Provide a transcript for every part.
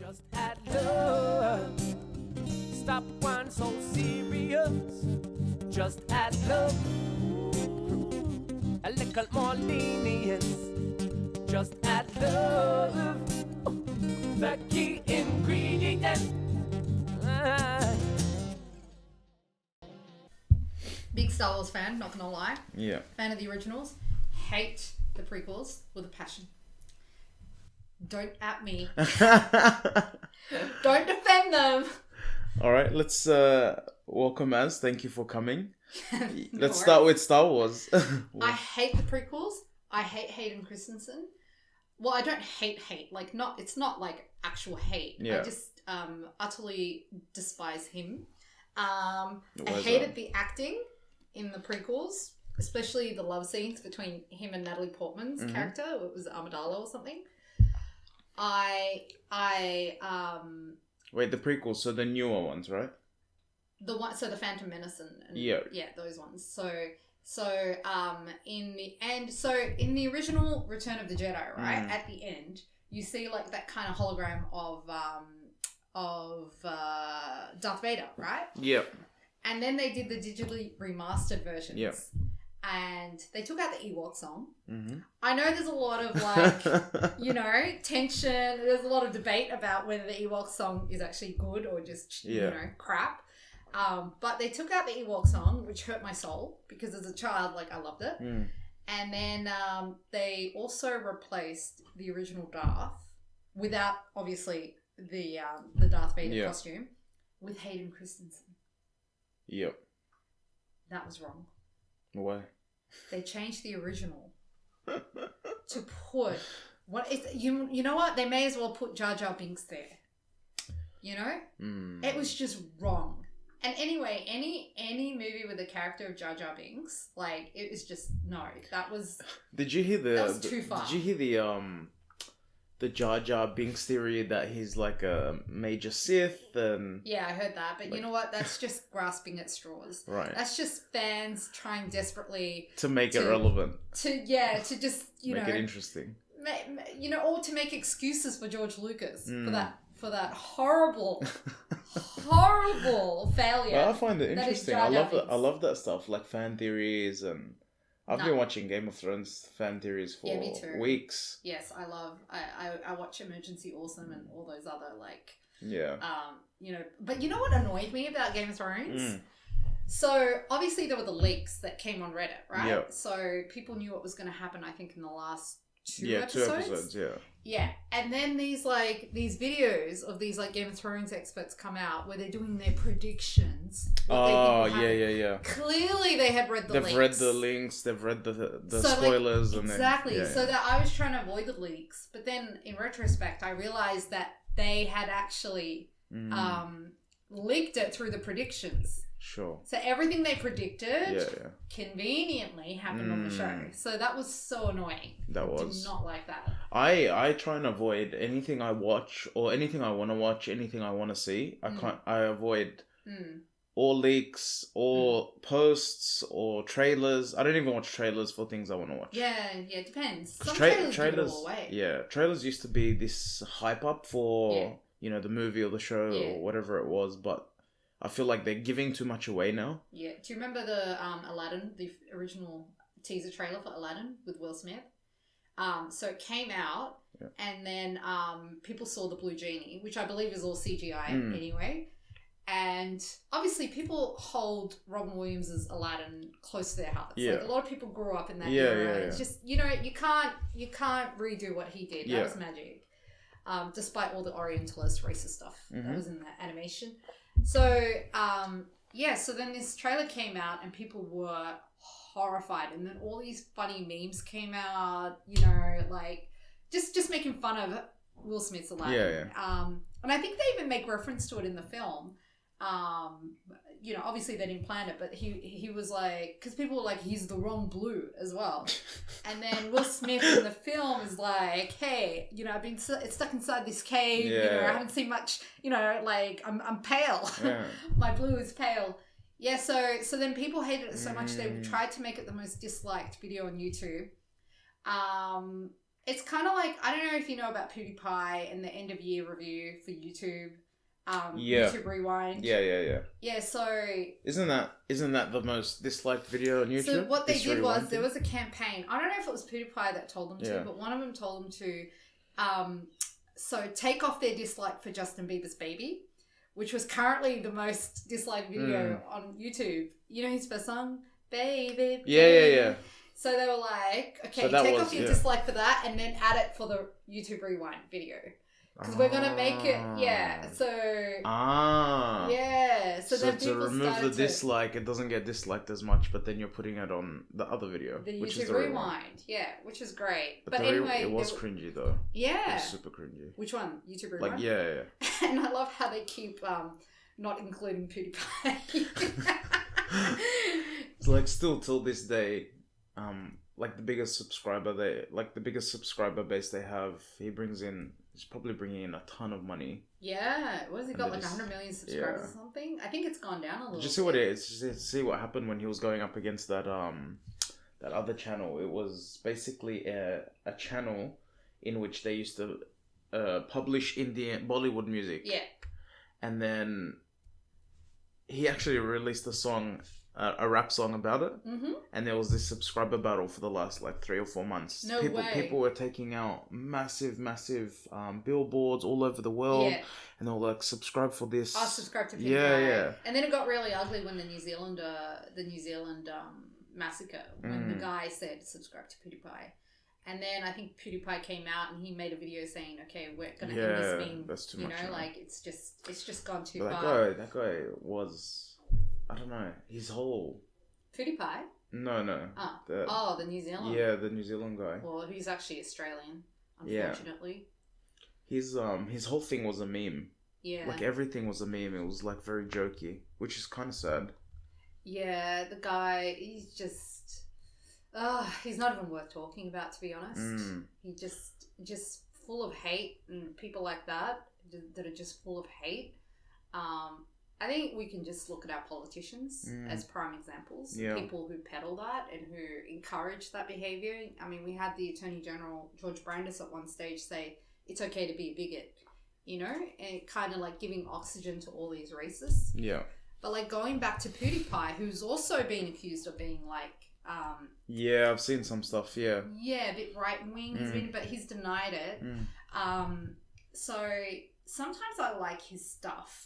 Just add love. Stop one so serious. Just add love. A little more lenience. Just add love. The key ingredient. Big Star Wars fan, not gonna lie. Yeah. Fan of the originals. Hate the prequels with a passion. Don't at me. Don't defend them. All right, let's welcome Az. Thank you for coming. Let's No start worries. with Star Wars. I hate the prequels. I hate Hayden Christensen. Well, I don't hate. Like, not. It's not like actual hate. Yeah. I just utterly despise him. I Why is hated that? the acting in the prequels, especially the love scenes between him and Natalie Portman's character. It was Amidala or something. Wait, the prequels, so the newer ones, right? The Phantom Menace and Yeah. those ones. So in the end, in the original Return of the Jedi, right, at the end, you see like that kind of hologram of Darth Vader, right? Yeah. And then they did the digitally remastered versions. Yeah. And they took out the Ewok song. Mm-hmm. I know there's a lot of like, tension. There's a lot of debate about whether the Ewok song is actually good or just, crap. But they took out the Ewok song, which hurt my soul because as a child, like, I loved it. Mm. And then they also replaced the original Darth without, obviously, the Darth Vader costume with Hayden Christensen. Yep. That was wrong. Why? They changed the original to put you know what? They may as well put Jar Jar Binks there. You know? It was just wrong. And anyway, any movie with the character of Jar Jar Binks, like, it was just no. That was. Did you hear that was too far. Did you hear the Jar Jar Binks theory that he's like a major Sith and... Yeah, I heard that, but you know what? That's just grasping at straws. Right. That's just fans trying desperately to make it relevant. To just make it interesting. Or to make excuses for George Lucas for that horrible failure. Well, I find it that is interesting. Jar Jar I love that stuff, like fan theories, and I've been watching Game of Thrones fan theories for me too. weeks. Yes, I watch Emergency Awesome and all those other Yeah. But you know what annoyed me about Game of Thrones? So obviously there were the leaks that came on Reddit, right? Yep. So people knew what was going to happen, I think, in the last two episodes. episodes. Yeah. Yeah. And then these videos of these like Game of Thrones experts come out where they're doing their predictions. Yeah. Clearly they had read the They've leaks. read the links, they've read the So, spoilers. exactly. And then, So that I was trying to avoid the leaks. But then in retrospect, I realized that they had actually leaked it through the predictions. Sure. So everything they predicted conveniently happened on the show. So that was so annoying. That was. Did not like that. I try and avoid anything I watch or anything I want to watch, anything I want to see. I avoid all leaks or posts or trailers. I don't even watch trailers for things I want to watch. Yeah, it depends. Some trailers give it all away. Yeah, trailers used to be this hype up for the movie or the show or whatever it was, but I feel like they're giving too much away now. Yeah. Do you remember the Aladdin, the original teaser trailer for Aladdin with Will Smith? So it came out, and then people saw the blue genie, which I believe is all CGI anyway. And obviously, people hold Robin Williams' Aladdin close to their hearts. Yeah. Like, a lot of people grew up in that era. Yeah. It's just, you can't redo what he did. That was magic. Despite all the Orientalist racist stuff that was in that animation. So, so then this trailer came out and people were horrified. And then all these funny memes came out, like just making fun of Will Smith's Aladdin. Yeah. And I think they even make reference to it in the film. Obviously they didn't plan it, but he was like, because people were like, he's the wrong blue as well. And then Will Smith in the film is like, hey, I've been stuck inside this cave, I haven't seen much, like, I'm pale. Yeah. My blue is pale. Yeah, so then people hated it so much they tried to make it the most disliked video on YouTube. It's kind of like, I don't know if you know about PewDiePie and the end of year review for YouTube. YouTube Rewind. Yeah, so isn't that the most disliked video on YouTube? So what they did was there was a campaign. I don't know if it was PewDiePie that told them to, but one of them told them to so take off their dislike for Justin Bieber's Baby, which was currently the most disliked video on YouTube. You know his first song? Baby. Yeah. So they were like, okay, so take off your dislike for that and then add it for the YouTube Rewind video. Because we're going to make it, so... Yeah, so then to remove the dislike, it doesn't get disliked as much, but then you're putting it on the other video. The YouTube Rewind, which is great. But anyway... It was cringy, though. Yeah. It was super cringy. Which one? YouTube Rewind? Like, yeah. And I love how they keep not including PewDiePie. It's like, still till this day... like the biggest subscriber base they have, he's probably bringing in a ton of money. Yeah, what has he got, like 100 million subscribers or something? I think it's gone down a little. Just see what it is. Just see what happened when he was going up against that other channel. It was basically a channel in which they used to publish Indian Bollywood music. Yeah, and then he actually released a song. A rap song about it, and there was this subscriber battle for the last like 3 or 4 months. People were taking out massive billboards all over the world, and they were like, subscribe for this. I subscribe to PewDiePie. Yeah. And then it got really ugly when the New Zealand massacre, when the guy said subscribe to PewDiePie. And then I think PewDiePie came out and he made a video saying, okay, we're going to end this meme. That's too much. Like it's just gone too far. That guy was... I don't know. His whole... PewDiePie? No. The New Zealand? Yeah, the New Zealand guy. Well, he's actually Australian, unfortunately. Yeah. His whole thing was a meme. Yeah. Like, everything was a meme. It was, like, very jokey, which is kind of sad. Yeah, the guy, he's just... he's not even worth talking about, to be honest. He just full of hate, and people like that are just full of hate. I think we can just look at our politicians as prime examples. Yeah. People who peddle that and who encourage that behaviour. I mean, we had the Attorney General, George Brandis, at one stage say, it's okay to be a bigot, and kind of like giving oxygen to all these racists. Yeah. But like going back to PewDiePie, who's also been accused of being like... yeah, I've seen some stuff, yeah. Yeah, a bit right-wing, but he's denied it. So sometimes I like his stuff.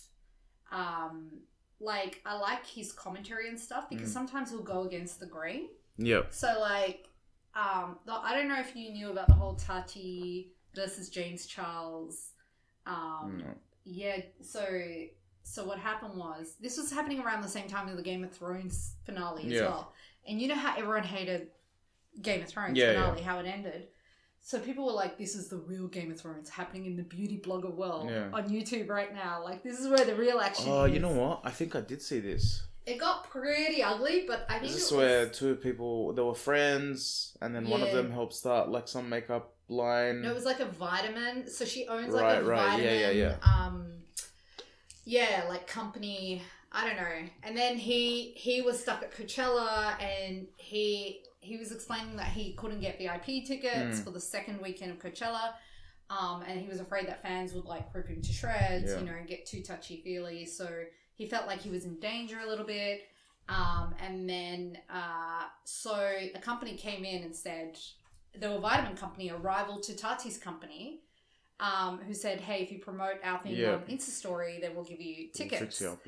Like I like his commentary and stuff because sometimes he'll go against the grain. Yep. So like, I don't know if you knew about the whole Tati versus James Charles. No. Yeah. So what happened was this was happening around the same time as the Game of Thrones finale as well. And you know how everyone hated Game of Thrones finale, how it ended. So people were like, this is the real Game of Thrones happening in the beauty blogger world on YouTube right now. Like, this is where the real action is. Oh, you know what? I think I did see this. It got pretty ugly, but I think Is this where two people, they were friends, and then one of them helped start, like, some makeup line? No, it was like a vitamin. So she owns, like, a vitamin... like, company... I don't know. And then he was stuck at Coachella, and he was explaining that he couldn't get VIP tickets for the second weekend of Coachella, and he was afraid that fans would like rip him to shreds, and get too touchy-feely. So he felt like he was in danger a little bit. And then so a company came in and said, they were a vitamin company, a rival to Tati's company, who said, hey, if you promote our thing on Insta Story, then we'll give you tickets. Fix you up,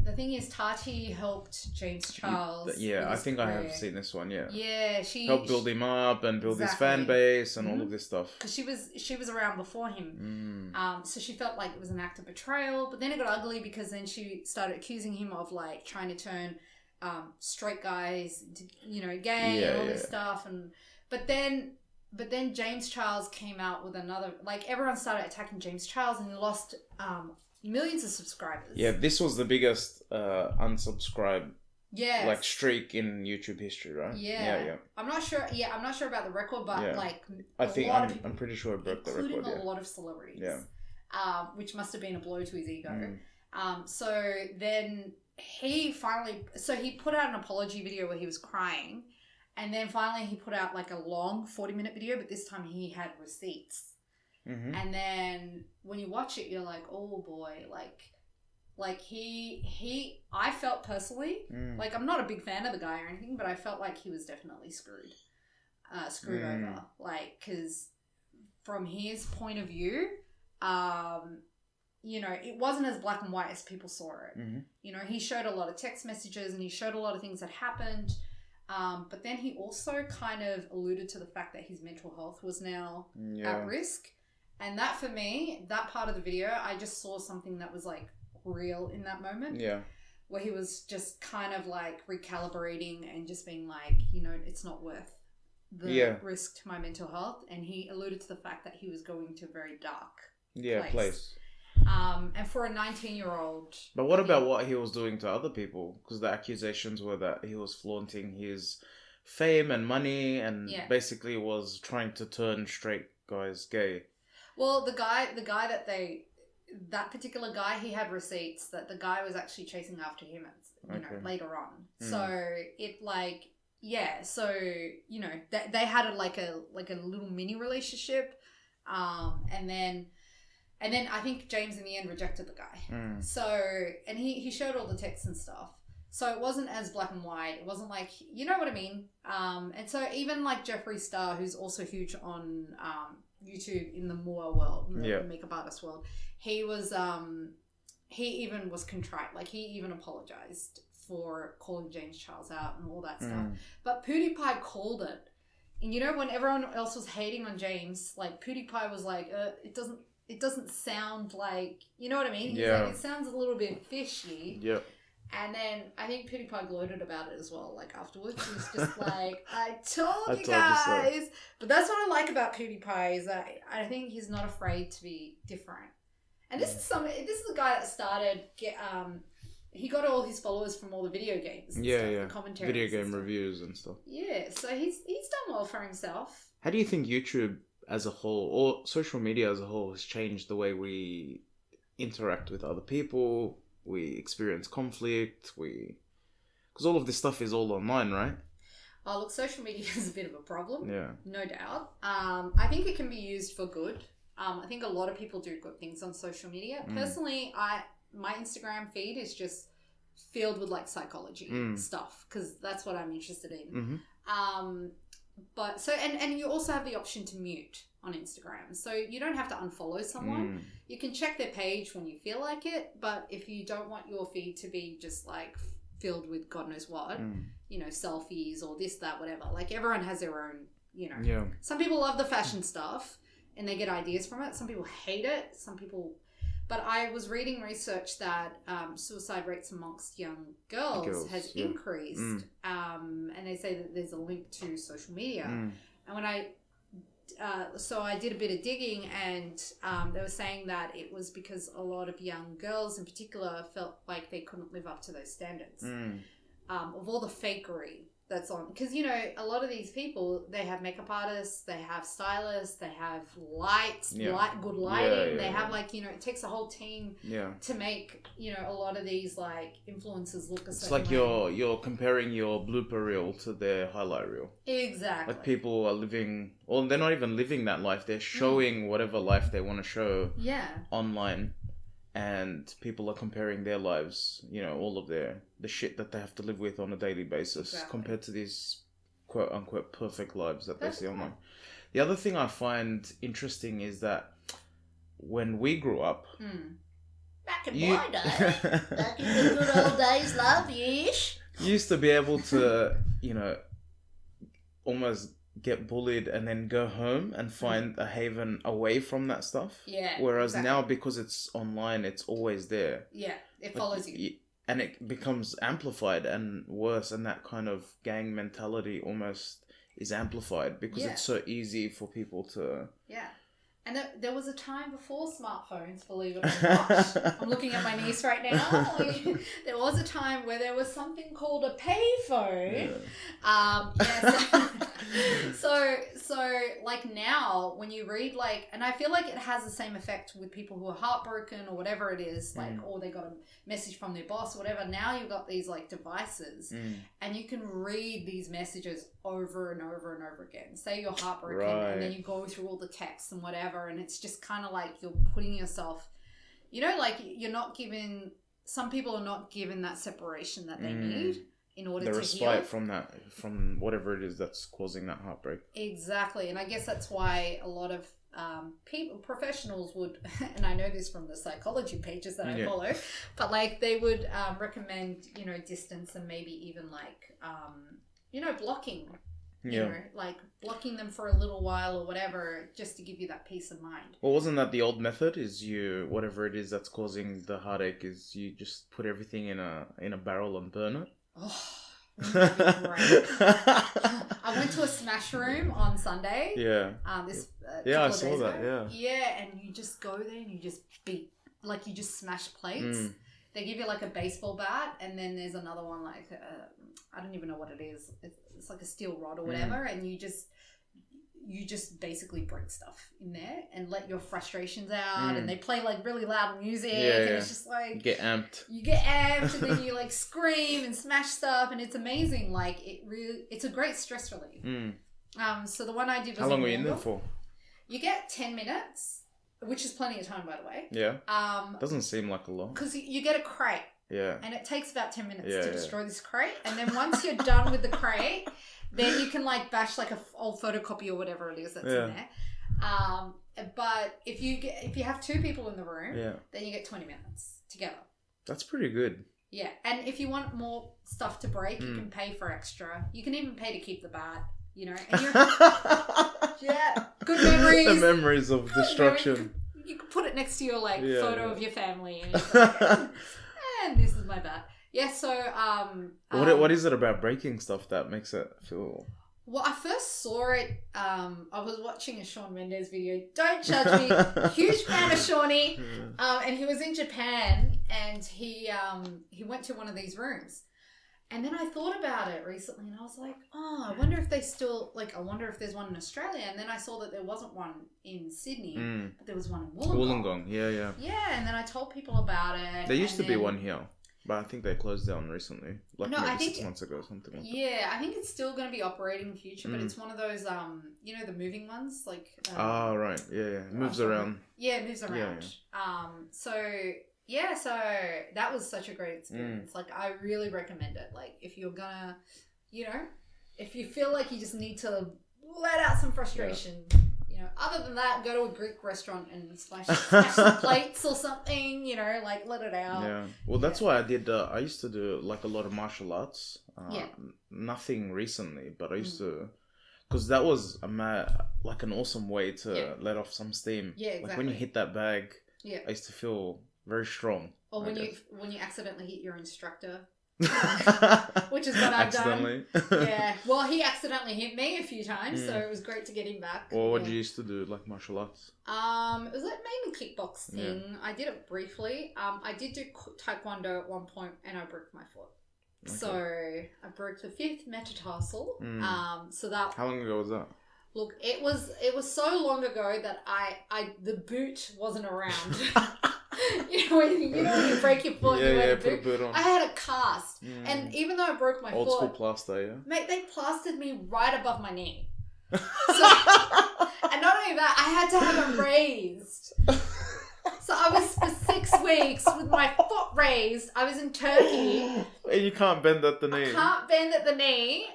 the thing is, Tati helped James Charles. I think I have seen this one, Yeah, she helped build him up and build his fan base and all of this stuff. Because she was around before him. So she felt like it was an act of betrayal. But then it got ugly because then she started accusing him of like trying to turn straight guys, gay and all this stuff. But then James Charles came out with another... Like, everyone started attacking James Charles and he lost millions of subscribers. Yeah, this was the biggest unsubscribe streak in YouTube history, right? Yeah. I'm not sure about the record, but I'm pretty sure it broke the record. Including a lot of celebrities. Yeah. Which must have been a blow to his ego. So then he finally... So he put out an apology video where he was crying. And then finally he put out like a long 40-minute video, but this time he had receipts. Mm-hmm. And then when you watch it, you're like, oh boy, like he I felt personally, like I'm not a big fan of the guy or anything, but I felt like he was definitely screwed over. Like, because from his point of view, you know, it wasn't as black and white as people saw it. Mm-hmm. You know, he showed a lot of text messages and he showed a lot of things that happened. But then he also kind of alluded to the fact that his mental health was now at risk. And that, for me, that part of the video, I just saw something that was like real in that moment. Yeah. Where he was just kind of like recalibrating and just being like, you know, it's not worth the risk to my mental health. And he alluded to the fact that he was going to a very dark place. And for a 19-year-old... But what about what he was doing to other people? Because the accusations were that he was flaunting his fame and money and basically was trying to turn straight guys gay. Well, the guy that particular guy, he had receipts that the guy was actually chasing after him, you know, later on. So it like, so, you know, they had like a little mini relationship. And then I think James in the end rejected the guy. So, and he showed all the texts and stuff. So it wasn't as black and white. It wasn't like, you know what I mean? And so even like Jeffree Star, who's also huge on YouTube in the Moa world, the makeup artist world, he was, he even was contrite. Like he even apologized for calling James Charles out and all that stuff. But PewDiePie called it. And you know, when everyone else was hating on James, like PewDiePie was like, it doesn't sound like, you know what I mean? He's like, it sounds a little bit fishy. Yep. And then I think PewDiePie gloated about it as well. Like afterwards, he was just like, I told you guys. But that's what I like about PewDiePie is that I think he's not afraid to be different. And this is the guy that started, he got all his followers from all the video games. And stuff, the commentary. Video game reviews and stuff. Yeah, so he's done well for himself. How do you think YouTube as a whole, or social media as a whole, has changed the way we interact with other people? We experience conflict, because all of this stuff is all online, right? Oh, look, social media is a bit of a problem. Yeah. No doubt. I think it can be used for good. I think a lot of people do good things on social media. Personally, my Instagram feed is just filled with like psychology stuff, because that's what I'm interested in. But so, and you also have the option to mute on Instagram. So you don't have to unfollow someone. You can check their page when you feel like it. But if you don't want your feed to be just like filled with God knows what, you know, selfies or this, that, whatever. Like everyone has their own, you know. Yeah. Some people love the fashion stuff and they get ideas from it. Some people hate it. But I was reading research that suicide rates amongst young girls has increased. And they say that there's a link to social media. And when so I did a bit of digging, and they were saying that it was because a lot of young girls in particular felt like they couldn't live up to those standards of all the fakery that's on. Because, you know, a lot of these people, they have makeup artists, they have stylists, they have lights, good lighting. They have like, you know, it takes a whole team to make, you know, a lot of these like influencers look a certain way. It's like you're comparing your blooper reel to their highlight reel. Exactly. Like people are living, or they're not even living that life. They're showing whatever life they want to show online. And people are comparing their lives, you know, all of the shit that they have to live with on a daily basis compared to these quote unquote perfect lives that they see online. The other thing I find interesting is that when we grew up, back in my day, back in the good old days, love, yes. You used to be able to, you know, almost get bullied and then go home and find a haven away from that stuff. Yeah. Whereas now, because it's online, it's always there. Yeah, it follows you. And it becomes amplified and worse, and that kind of gang mentality almost is amplified because it's so easy for people to... Yeah. And there was a time before smartphones, believe it or not. I'm looking at my niece right now. There was a time where there was something called a payphone. So like now when you read like, and I feel like it has the same effect with people who are heartbroken or whatever it is, like, or they got a message from their boss or whatever. Now you've got these like devices and you can read these messages over and over and over again. Say you're heartbroken and then you go through all the texts and whatever, and it's just kind of like you're putting yourself, you know, like you're not given, some people are not given that separation that they need in order to heal. The respite from whatever it is that's causing that heartbreak. Exactly. And I guess that's why a lot of people, professionals would, and I know this from the psychology pages that I follow, but like they would recommend, you know, distance and maybe even like, you know, blocking, you know, like blocking them for a little while or whatever, just to give you that peace of mind. Well, wasn't that the old method? Is you, whatever it is that's causing the heartache, is you just put everything in a barrel and burn it? Oh, that'd be great. I went to a smash room on Sunday. Yeah. I saw that. Ago. Yeah, and you just go there and you just beat, like you just smash plates. They give you like a baseball bat, and then there's another one like I don't even know what it is. It's like a steel rod or whatever, and you just basically break stuff in there and let your frustrations out, and they play like really loud music, and it's just like you get amped, and then you like scream and smash stuff, and it's amazing. Like it's a great stress relief. So the one I did was, how long were you in there for? You get 10 minutes, which is plenty of time, by the way. Yeah. Doesn't seem like a lot, because you get a crate. Yeah. And it takes about 10 minutes to destroy this crate, and then once you're done with the crate, then you can like bash like a old photocopy or whatever it is that's in there. But if you have two people in the room, then you get 20 minutes together. That's pretty good. Yeah, and if you want more stuff to break, you can pay for extra. You can even pay to keep the bat, you know. And good memories. The memories of destruction. You can put it next to your like photo of your family, and, like, and this is my bat. Yeah, so what is it about breaking stuff that makes it feel? Well, I first saw it. I was watching a Shawn Mendes video. Don't judge me. Huge fan of Shawnee. And he was in Japan, and he went to one of these rooms. And then I thought about it recently, and I was like, oh, I wonder if they still, like, I wonder if there's one in Australia. And then I saw that there wasn't one in Sydney, but there was one in Wollongong. Wollongong, yeah. Yeah, and then I told people about it. There used to be one here. But I think they closed down recently, like maybe 6 months ago or something like that. Yeah, I think it's still going to be operating in the future, but it's one of those, you know, the moving ones, like... right, yeah. It moves around. Yeah, it moves around. Yeah. So that was such a great experience. Like, I really recommend it. Like, if you're gonna, you know, if you feel like you just need to let out some frustration... You know, other than that, go to a Greek restaurant and smash some plates or something, you know, like let it out. Yeah. Well, that's why I did, I used to do like a lot of martial arts. Nothing recently, but I used to, because that was like an awesome way to let off some steam. Yeah, exactly. Like when you hit that bag, I used to feel very strong. Or when you accidentally hit your instructor. Which is what I've done. Yeah. Well, he accidentally hit me a few times, so it was great to get him back. Well, what did you used to do, like martial arts? It was like mainly kickboxing. Yeah. I did it briefly. I did do taekwondo at one point, and I broke my foot. Okay. So I broke the 5th metatarsal. So that. How long ago was that? Look, it was so long ago that the boot wasn't around. You know when you break your foot, put a boot on. I had a cast, and even though I broke my foot, old school plaster, yeah. Mate, they plastered me right above my knee. So, and not only that, I had to have it raised. So I was for 6 weeks with my foot raised. I was in Turkey. And you can't bend at the knee. I can't bend at the knee.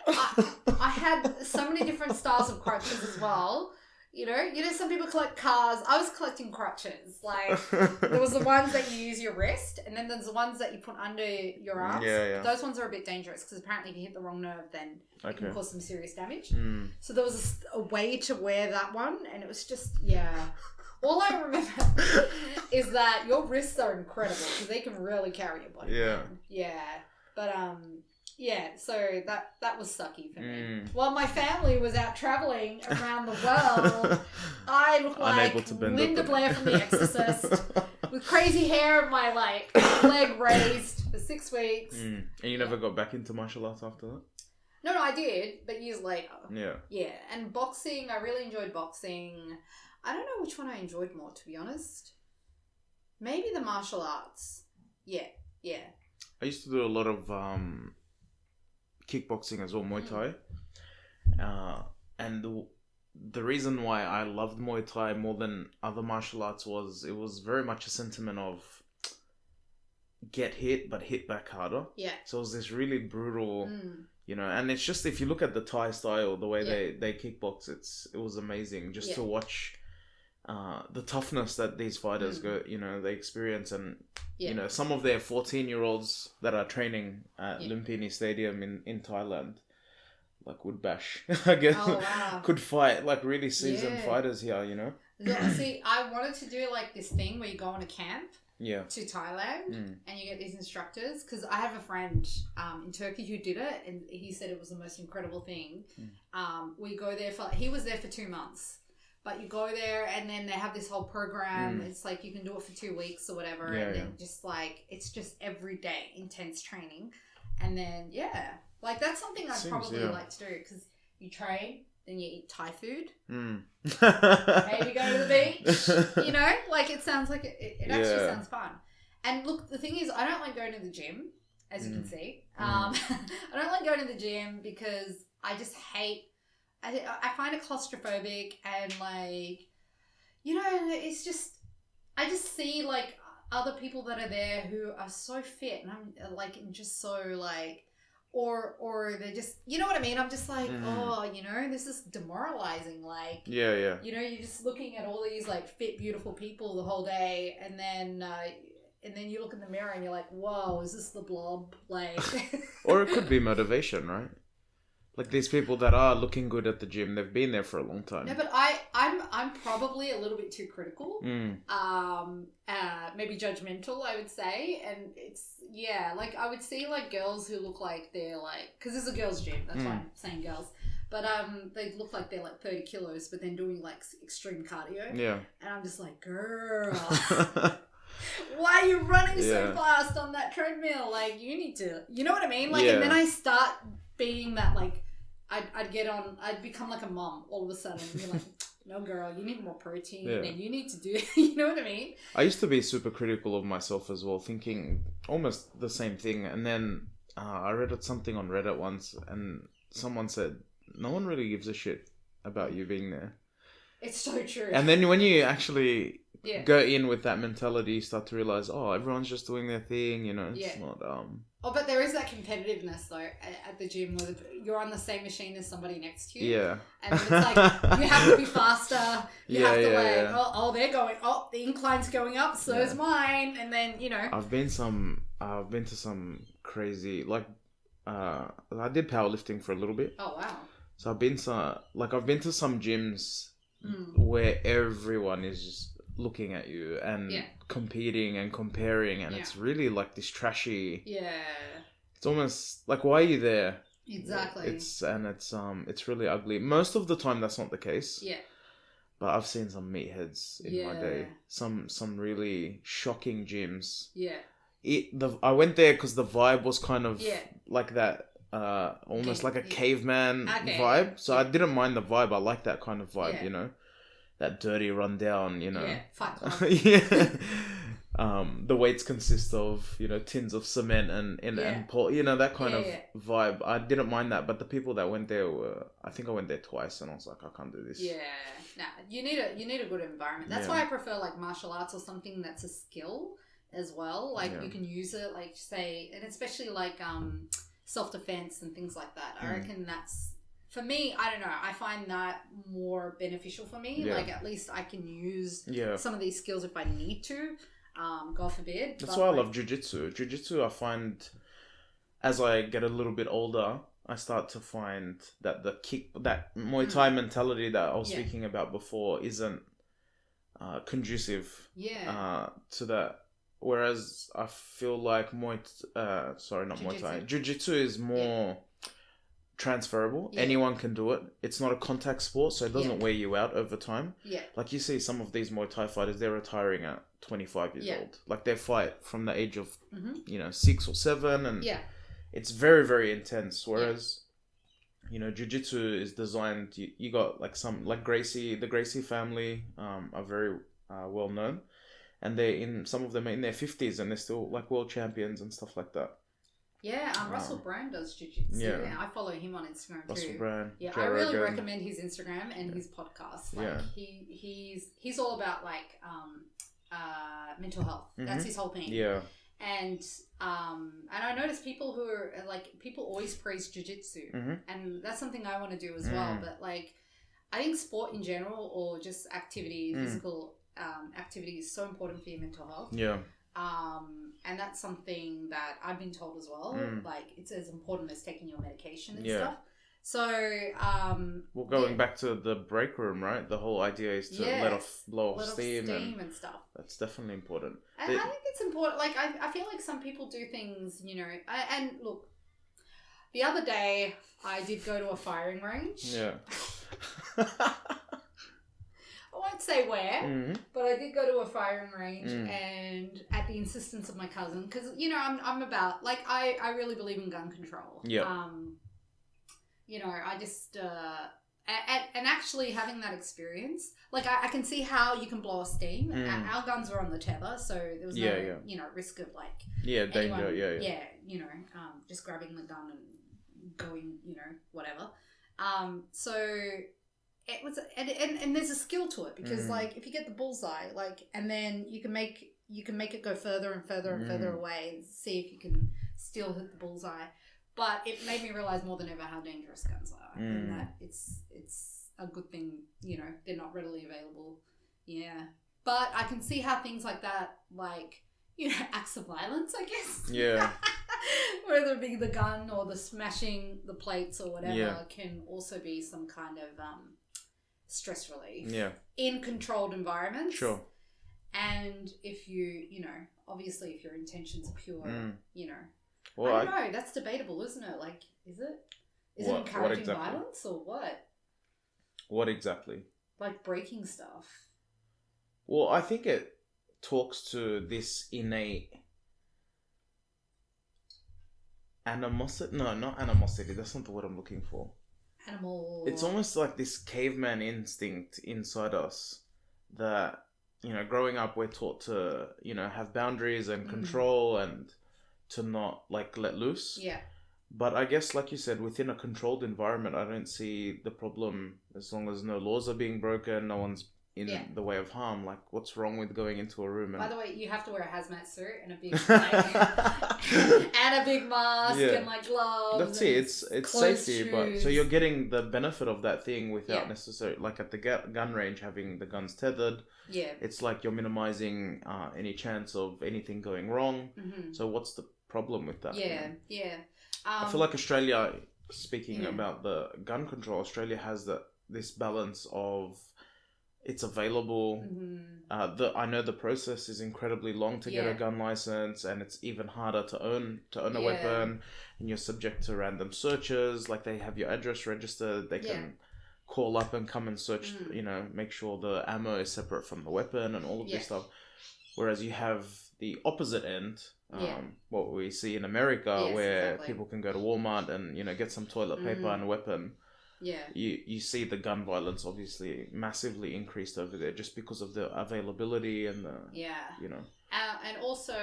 I had so many different styles of crutches as well. You know, some people collect cars. I was collecting crutches. Like, there was the ones that you use your wrist, and then there's the ones that you put under your arms. Yeah. Those ones are a bit dangerous because apparently if you hit the wrong nerve, then it can cause some serious damage. So there was a way to wear that one, and it was just, all I remember is that your wrists are incredible because they can really carry your body. Yeah. But, so that was sucky for me. While my family was out travelling around the world, I looked like Linda Blair from The Exorcist with crazy hair and my leg raised for 6 weeks. And you never got back into martial arts after that? No, I did, but years later. Yeah. Yeah, and boxing, I really enjoyed boxing. I don't know which one I enjoyed more, to be honest. Maybe the martial arts. Yeah. I used to do a lot of kickboxing as well, Muay Thai. And the reason why I loved Muay Thai more than other martial arts was it was very much a sentiment of get hit, but hit back harder. Yeah. So it was this really brutal, you know, and it's just, if you look at the Thai style, the way they kickbox, it was amazing just to watch the toughness that these fighters go, you know, they experience. And, you know, some of their 14-year-olds that are training at Lumpini Stadium in Thailand, like would bash, I guess, could fight, like really seasoned fighters here, you know? See, I wanted to do like this thing where you go on a camp to Thailand and you get these instructors, because I have a friend in Turkey who did it, and he said it was the most incredible thing. We go there he was there for 2 months, but you go there and then they have this whole program. It's like you can do it for 2 weeks or whatever, and then just like it's just every day intense training, and then like that's something I'd probably like to do, because you train, then you eat Thai food. Maybe go to the beach. You know, like it sounds like it actually sounds fun. And look, the thing is, I don't like going to the gym, as you can see. I don't like going to the gym because I just hate. I find it claustrophobic, and like, you know, it's just I just see like other people that are there who are so fit, and I'm like just so like. Or they're just, you know what I mean? I'm just like, oh, you know, this is demoralizing. Like, you know, you're just looking at all these like fit, beautiful people the whole day, and then you look in the mirror and you're like, whoa, is this the blob? Like, or it could be motivation, right? Like these people that are looking good at the gym, they've been there for a long time. No, but I'm probably a little bit too critical. Maybe judgmental, I would say. And it's, like I would see like girls who look like they're like, because this is a girls' gym, that's why I'm saying girls. But they look like they're like 30 kilos, but then doing like extreme cardio. Yeah. And I'm just like, girl, why are you running so fast on that treadmill? Like, you need to, you know what I mean? Like, and then I start being that like, I'd become like a mom all of a sudden. You're like, no girl, you need more protein and you need to do, you know what I mean? I used to be super critical of myself as well, thinking almost the same thing. And then I read something on Reddit once, and someone said, no one really gives a shit about you being there. It's so true. And then when you actually go in with that mentality, you start to realize, oh, everyone's just doing their thing, you know, it's not... Oh, but there is that competitiveness, though, at the gym, where you're on the same machine as somebody next to you. Yeah. And it's like, you have to be faster. You have to they're going, the incline's going up, so is mine. And then, you know. I've been to some crazy, like, I did powerlifting for a little bit. Oh, wow. So I've been to some gyms where everyone is just looking at you and competing and comparing, and it's really like this trashy. Yeah. It's almost like, why are you there? Exactly. It's really ugly. Most of the time, that's not the case. Yeah. But I've seen some meatheads in my day. Some really shocking gyms. Yeah. I went there because the vibe was kind of like that. Almost like a caveman vibe. So I didn't mind the vibe. I like that kind of vibe, you know, that dirty rundown, you know. Yeah, fight club. The weights consist of, you know, tins of cement and you know, that kind of vibe. I didn't mind that, but the people that went there I think I went there twice, and I was like, I can't do this. Yeah, nah, you need a good environment. That's why I prefer like martial arts or something that's a skill as well. Like you can use it, like say, and especially like self-defense and things like that. I reckon that's, for me, I don't know, I find that more beneficial for me. Like at least I can use some of these skills if I need to, God forbid. That's why I love jiu-jitsu. Jiu-jitsu, I find as I get a little bit older, I start to find that that Muay Thai mentality that I was speaking about before isn't conducive to that. Whereas I feel like Jiu-jitsu is more transferable. Yeah. Anyone can do it. It's not a contact sport, so it doesn't wear you out over time. Yeah. Like you see some of these Muay Thai fighters, they're retiring at 25 years old. Like they fight from the age of, 6 or 7, and it's very, very intense. Whereas jiu-jitsu is designed. You got like the Gracie family are very well known, and some of them are in their 50s and they're still like world champions and stuff like that. Yeah, Russell Brand does jiu-jitsu. Yeah. I follow him on Instagram too. Russell Brand. Yeah, Joe I really Rogan. recommend his Instagram and his podcast. Like he's all about like mental health. That's his whole thing. Yeah. And I notice people who are like, people always praise jiu-jitsu, and that's something I want to do as well. But like, I think sport in general, or just activity, physical activity, is so important for your mental health. Yeah. And that's something that I've been told as well. Like, it's as important as taking your medication and Yeah. stuff. So, well, going back to the break room, right? The whole idea is to blow off steam and stuff. That's definitely important. And I think it's important. Like, I feel like some people do things, and look, the other day I did go to a firing range. Yeah. I won't say where, but I did go to a firing range, and at the insistence of my cousin, because, I'm about, like, I really believe in gun control. Yeah. I just, and actually having that experience, like, I can see how you can blow off steam. Our guns were on the tether, so there was no, risk of, like, danger, just grabbing the gun and going, whatever. So it was, and there's a skill to it, because, like, if you get the bullseye, like, and then you can make it go further and further and further away, and see if you can still hit the bullseye. But it made me realize more than ever how dangerous guns are, and that it's a good thing, they're not readily available. Yeah. But I can see how things like that, like, acts of violence, I guess. Yeah. Whether it be the gun or the smashing the plates or whatever, can also be some kind of stress relief. Yeah. In controlled environments. Sure. And if you, obviously if your intentions are pure, Well, I don't know. That's debatable, isn't it? Like, is it? Is it encouraging violence or what? What exactly? Like breaking stuff. Well, I think it talks to this innate animosity. No, not animosity. That's not the word I'm looking for. Animal. It's almost like this caveman instinct inside us that, growing up, we're taught to, have boundaries and control and to not, like, let loose. Yeah. But I guess, like you said, within a controlled environment, I don't see the problem as long as no laws are being broken, no one's in the way of harm. Like, what's wrong with going into a room? And... By the way, you have to wear a hazmat suit and a big and a big mask and, like, gloves. That's it. It's safety, shoes. But so you're getting the benefit of that thing without necessarily, like at the gun range, having the guns tethered. Yeah. It's like you're minimizing any chance of anything going wrong. So what's the problem with that? Yeah. I feel like Australia, speaking about the gun control, Australia has this balance of it's available. I know the process is incredibly long to get a gun license, and it's even harder to own a weapon, and you're subject to random searches. Like, they have your address registered, they can call up and come and search, make sure the ammo is separate from the weapon and all of this stuff. Whereas you have the opposite end, what we see in America, where people can go to Walmart and, get some toilet paper and a weapon. Yeah. You see the gun violence obviously massively increased over there just because of the availability and the, and also,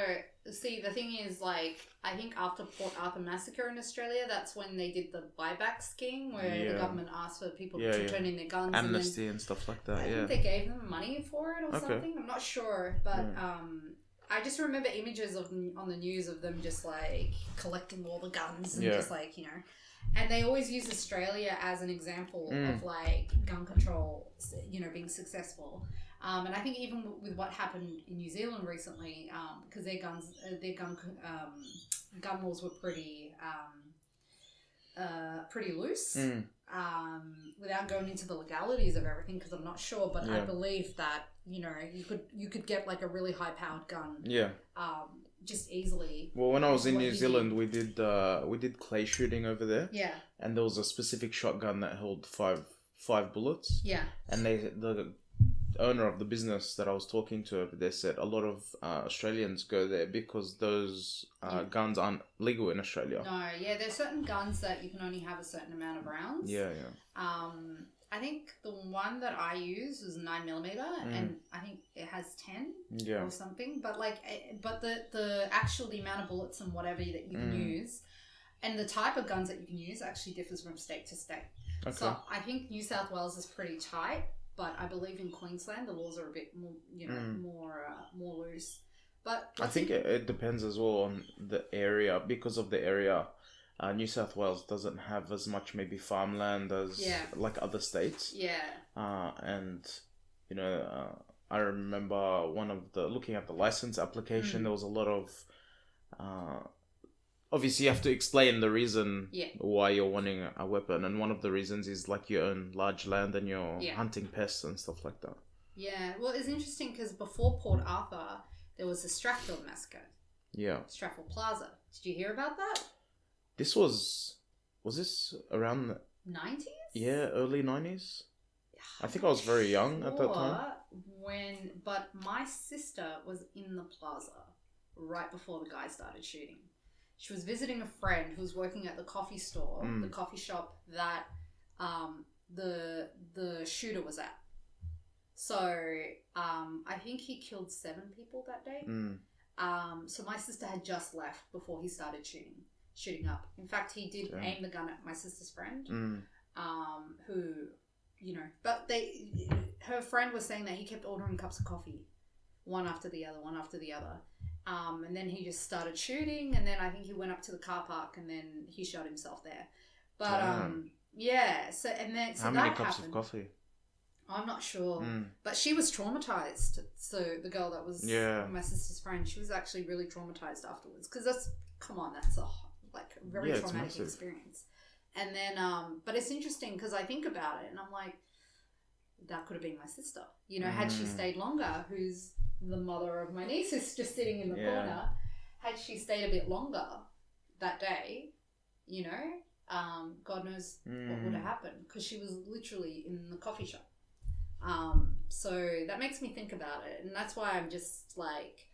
see, the thing is, like, I think after Port Arthur massacre in Australia, that's when they did the buyback scheme where the government asked for people to turn in their guns. Amnesty and stuff like that, I think they gave them money for it or something. I'm not sure, but I just remember images on the news of them just, like, collecting all the guns and just, like, and they always use Australia as an example of, like, gun control, being successful. And I think even with what happened in New Zealand recently, because their gun laws were pretty loose. Without going into the legalities of everything, because I'm not sure, but I believe that you could get, like, a really high powered gun. Yeah. Just easily. Well, when I was in New Zealand, we did clay shooting over there. Yeah. And there was a specific shotgun that held five bullets. Yeah. And owner of the business that I was talking to, they said a lot of Australians go there because those guns aren't legal in Australia. No, yeah, there's certain guns that you can only have a certain amount of rounds. Yeah. I think the one that I use is 9mm, and I think it has 10 or something. But the actual amount of bullets and whatever that you can use, and the type of guns that you can use actually differs from state to state. Okay. So I think New South Wales is pretty tight, but I believe in Queensland the laws are a bit more, more loose. But I think it depends as well on the area. Because of the area, New South Wales doesn't have as much maybe farmland as like other states. Yeah. And I remember looking at the license application, there was a lot of obviously you have to explain the reason why you're wanting a weapon, and one of the reasons is like you own large land and you're hunting pests and stuff like that. Yeah. Well, it's interesting because before Port Arthur, there was the Strathfield massacre. Yeah. Strathfield Plaza. Did you hear about that? This was this around the 90s? Yeah, early 90s. I think I was very young at that time. But my sister was in the plaza right before the guy started shooting. She was visiting a friend who was working at the coffee store, the coffee shop that the shooter was at. So I think he killed 7 people that day. So my sister had just left before he started shooting up. In fact, he did aim the gun at my sister's friend, who, but her friend was saying that he kept ordering cups of coffee, one after the other. And then he just started shooting, and then I think he went up to the car park, and then he shot himself there. But so how many cups of coffee? I'm not sure, but she was traumatized. So the girl that was my sister's friend, she was actually really traumatized afterwards, because that's a very traumatic experience. And then, but it's interesting because I think about it and I'm like, that could have been my sister. Had she stayed longer, who's the mother of my niece who's just sitting in the corner, had she stayed a bit longer that day, God knows what would have happened, because she was literally in the coffee shop. So that makes me think about it, and that's why I'm just like,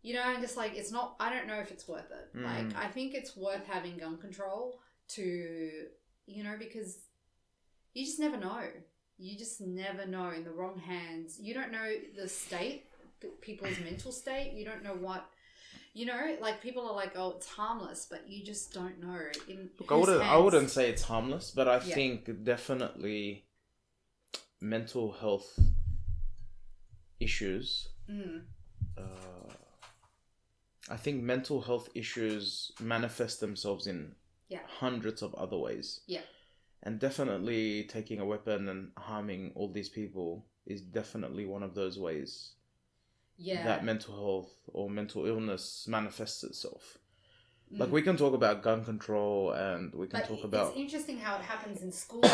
I'm just like, it's not, I don't know if it's worth it. Like, I think it's worth having gun control to, because you just never know. You just never know in the wrong hands. You don't know the state, people's mental state. You don't know what, like people are like, oh, it's harmless, but you just don't know. Look, I wouldn't say it's harmless, but I think definitely mental health issues. I think mental health issues manifest themselves in hundreds of other ways. Yeah. And definitely taking a weapon and harming all these people is definitely one of those ways that mental health or mental illness manifests itself. Like, we can talk about gun control, and we can talk about... It's interesting how it happens in schools.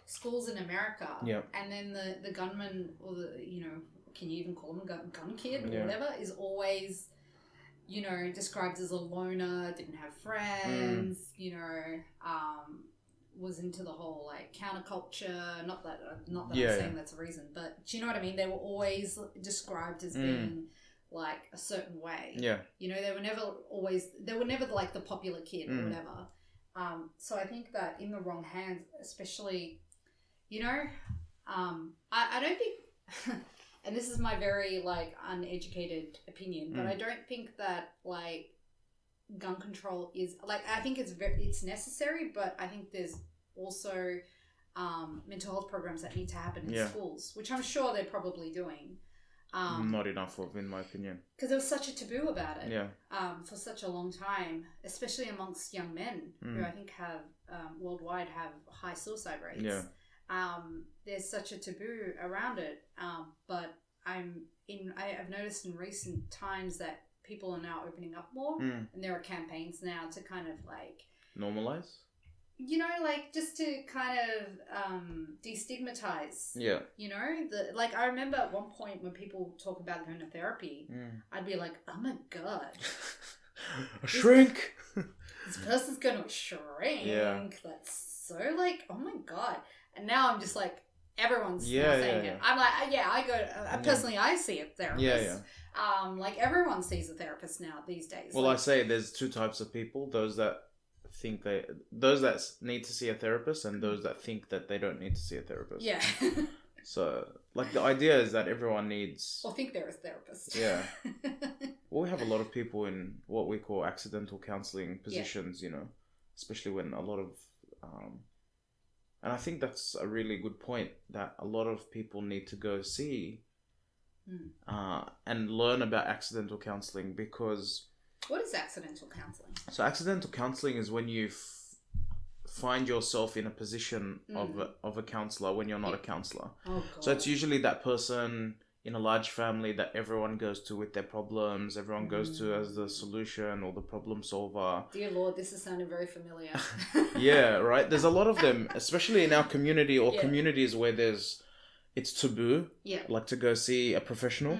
Schools in America. Yeah. And then the gunman, or the, can you even call him gun kid or whatever, is always... described as a loner, didn't have friends, was into the whole like counterculture. Not that I'm saying that's a reason, but do you know what I mean? They were always described as being like a certain way. Yeah. They were never like the popular kid or whatever. So I think that in the wrong hands, especially, I don't think. And this is my very, like, uneducated opinion, but I don't think that, like, gun control is... Like, I think it's necessary, but I think there's also mental health programs that need to happen in schools, which I'm sure they're probably doing. Not enough of, in my opinion. Because there was such a taboo about it for such a long time, especially amongst young men who I think have, worldwide, have high suicide rates. Yeah. There's such a taboo around it, but I've noticed in recent times that people are now opening up more, and there are campaigns now to kind of like normalize, like just to kind of destigmatize. Yeah. I remember at one point when people talk about going to therapy, I'd be like, oh my god, a shrink. This person's going to shrink. Yeah. That's so like, oh my god. And now I'm just like, everyone's now saying it. I'm like, I go. Personally, I see a therapist. Like everyone sees a therapist now these days. Well, like, I say there's two types of people: those that need to see a therapist, and those that think that they don't need to see a therapist. Yeah. So, like, the idea is that everyone needs... Or think they're a therapist. Yeah. Well, we have a lot of people in what we call accidental counselling positions, you know, especially when a lot of... and I think that's a really good point, that a lot of people need to go see and learn about accidental counselling, because... What is accidental counselling? So accidental counselling is when you find yourself in a position of a counsellor when you're not a counsellor. Oh, God. So it's usually that person in a large family that everyone goes to with their problems, everyone goes to as the solution or the problem solver. Dear Lord, this is sounding very familiar. Yeah, right? There's a lot of them, especially in our community or communities where it's taboo, like to go see a professional.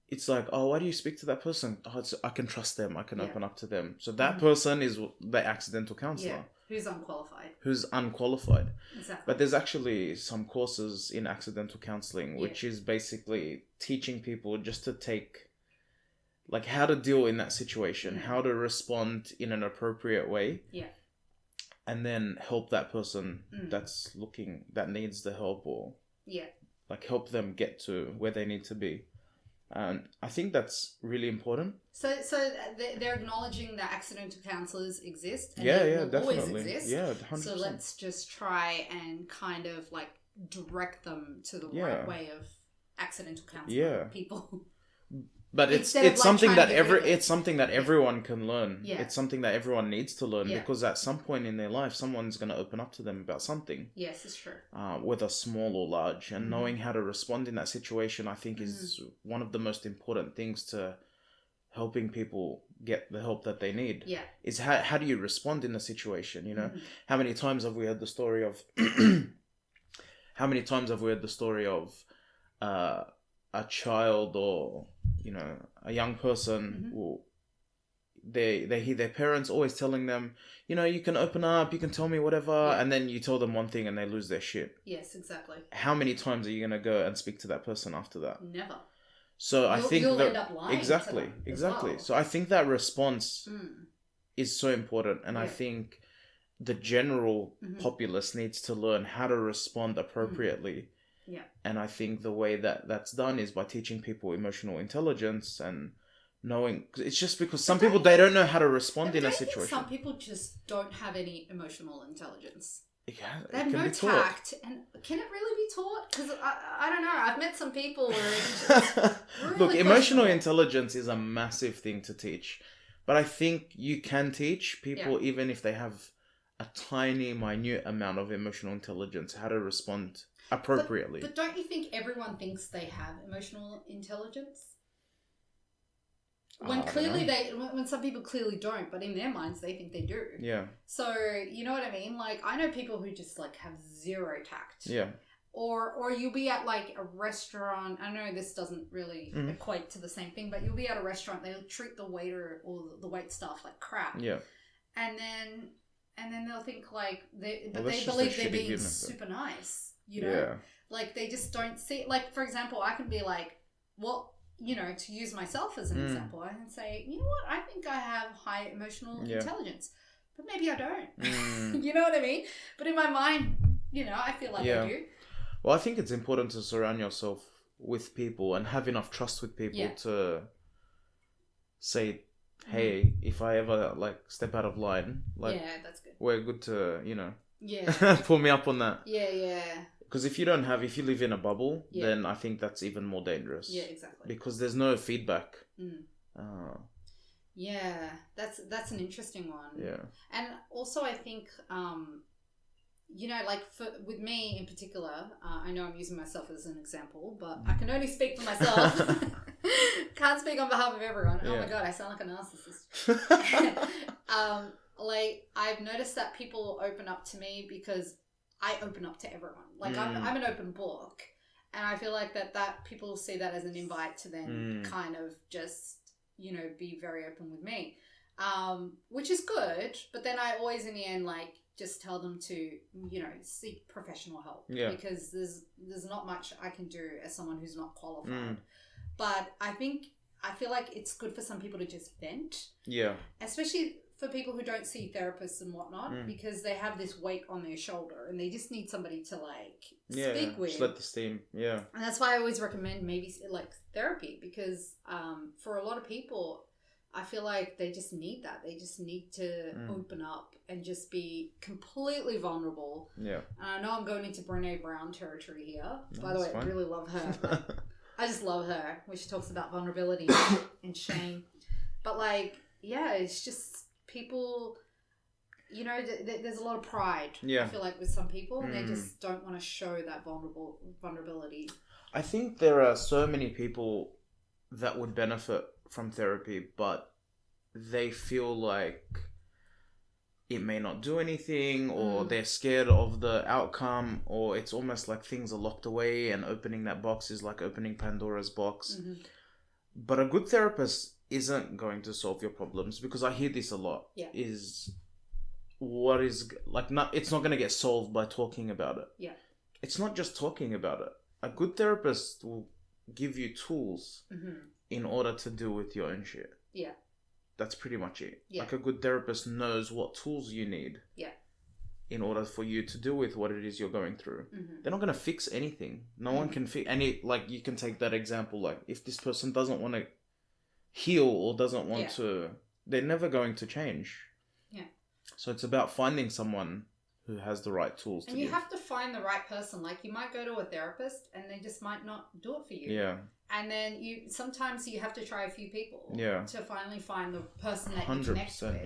It's like, oh, why do you speak to that person? Oh, I can trust them. I can open up to them. So that person is the accidental counsellor. Yeah. Who's unqualified. Exactly. But there's actually some courses in accidental counselling, which is basically teaching people just to take, like, how to deal in that situation, how to respond in an appropriate way. Yeah. And then help that person that needs the help, or like help them get to where they need to be. And I think that's really important. So they're acknowledging that accidental counsellors exist. And they will definitely. Always exist. Yeah, 100%. So let's just try and kind of like direct them to the right way of accidental counselling people. But it's something that everyone can learn. Yeah. It's something that everyone needs to learn, because at some point in their life, someone's going to open up to them about something. Yes, it's true. Whether small or large, and knowing how to respond in that situation, I think, is one of the most important things to helping people get the help that they need. Yeah. Is how do you respond in a situation? You know, how many times have we heard the story of? How many times have we heard the story of a child, or a young person, they hear their parents always telling them, you can open up, you can tell me whatever, and then you tell them one thing and they lose their shit. Yes, exactly. How many times are you going to go and speak to that person after that? Never. So I think you'll end up lying exactly. to them well. So I think that response is so important, and I think the general populace needs to learn how to respond appropriately. Yeah. And I think the way that that's done is by teaching people emotional intelligence and knowing... It's just because some people, they don't know how to respond in a situation. Some people just don't have any emotional intelligence. Yeah, they have no tact. And can it really be taught? Because I don't know. I've met some people where it's just really Look, emotional intelligence is a massive thing to teach. But I think you can teach people, even if they have a tiny, minute amount of emotional intelligence, how to respond appropriately. But don't you think everyone thinks they have emotional intelligence? When some people clearly don't, but in their minds they think they do. Yeah. So you know what I mean? Like, I know people who just like have zero tact. Yeah. Or you'll be at like a restaurant. I know this doesn't really equate to the same thing, but you'll be at a restaurant. They'll treat the waiter or the wait staff like crap. Yeah. And then they'll think like they believe they're being super nice. Like they just don't see, like, for example, I can be like, well, to use myself as an example, I can say, you know what, I think I have high emotional intelligence, but maybe I don't. You know what I mean? But in my mind, I feel like I do. Well, I think it's important to surround yourself with people and have enough trust with people to say, hey, if I ever like step out of line, like, that's good. We're good to, pull me up on that. Yeah. Because if you live in a bubble, then I think that's even more dangerous. Yeah, exactly. Because there's no feedback. Yeah, that's an interesting one. Yeah. And also I think, like with me in particular, I know I'm using myself as an example, but I can only speak for myself. Can't speak on behalf of everyone. Yeah. Oh my God, I sound like a narcissist. Like, I've noticed that people open up to me because I open up to everyone. Like, I'm an open book. And I feel like that people see that as an invite to then kind of just, be very open with me. Which is good. But then I always, in the end, like, just tell them to, you know, seek professional help. Yeah. Because there's not much I can do as someone who's not qualified. But I feel like it's good for some people to just vent. Yeah. Especially for people who don't see therapists and whatnot, because they have this weight on their shoulder and they just need somebody to like speak with. Just let the steam. Yeah. And that's why I always recommend maybe like therapy, because for a lot of people, I feel like they just need that. They just need to open up and just be completely vulnerable. Yeah. And I know I'm going into Brene Brown territory here. By the way, I really love her. But I just love her when she talks about vulnerability and shame. But like, yeah, it's just people, you know, there's a lot of pride, I feel like, with some people, and they just don't want to show that vulnerability. I think there are so many people that would benefit from therapy, but they feel like it may not do anything, or they're scared of the outcome, or it's almost like things are locked away and opening that box is like opening Pandora's box. But a good therapist isn't going to solve your problems, because I hear this a lot. It's not going to get solved by talking about it. It's not just talking about it. A good therapist will give you tools in order to deal with your own shit. That's pretty much it. Like, a good therapist knows what tools you need in order for you to deal with what it is you're going through. They're not going to fix anything. No one can fix any. Like, you can take that example, like, if this person doesn't want to heal or doesn't want to, they're never going to change. So it's about finding someone who has the right tools to and you have to find the right person. Like, you might go to a therapist and they just might not do it for you. And then sometimes you have to try a few people to finally find the person that you connect with.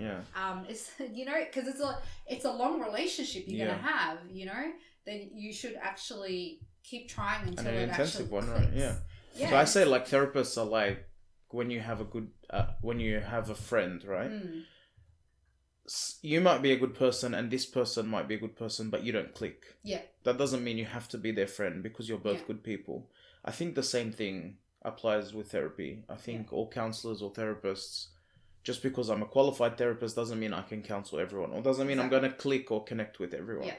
It's, you know, because it's a long relationship you're going to have, you know, then you should actually keep trying until it actually clicks. Right? So I say, like, therapists are like when you have a friend, right? You might be a good person and this person might be a good person, but you don't click. That doesn't mean you have to be their friend, because you're both good people. I think the same thing applies with therapy. I think all counselors or therapists, just because I'm a qualified therapist doesn't mean I can counsel everyone, or doesn't mean I'm going to click or connect with everyone.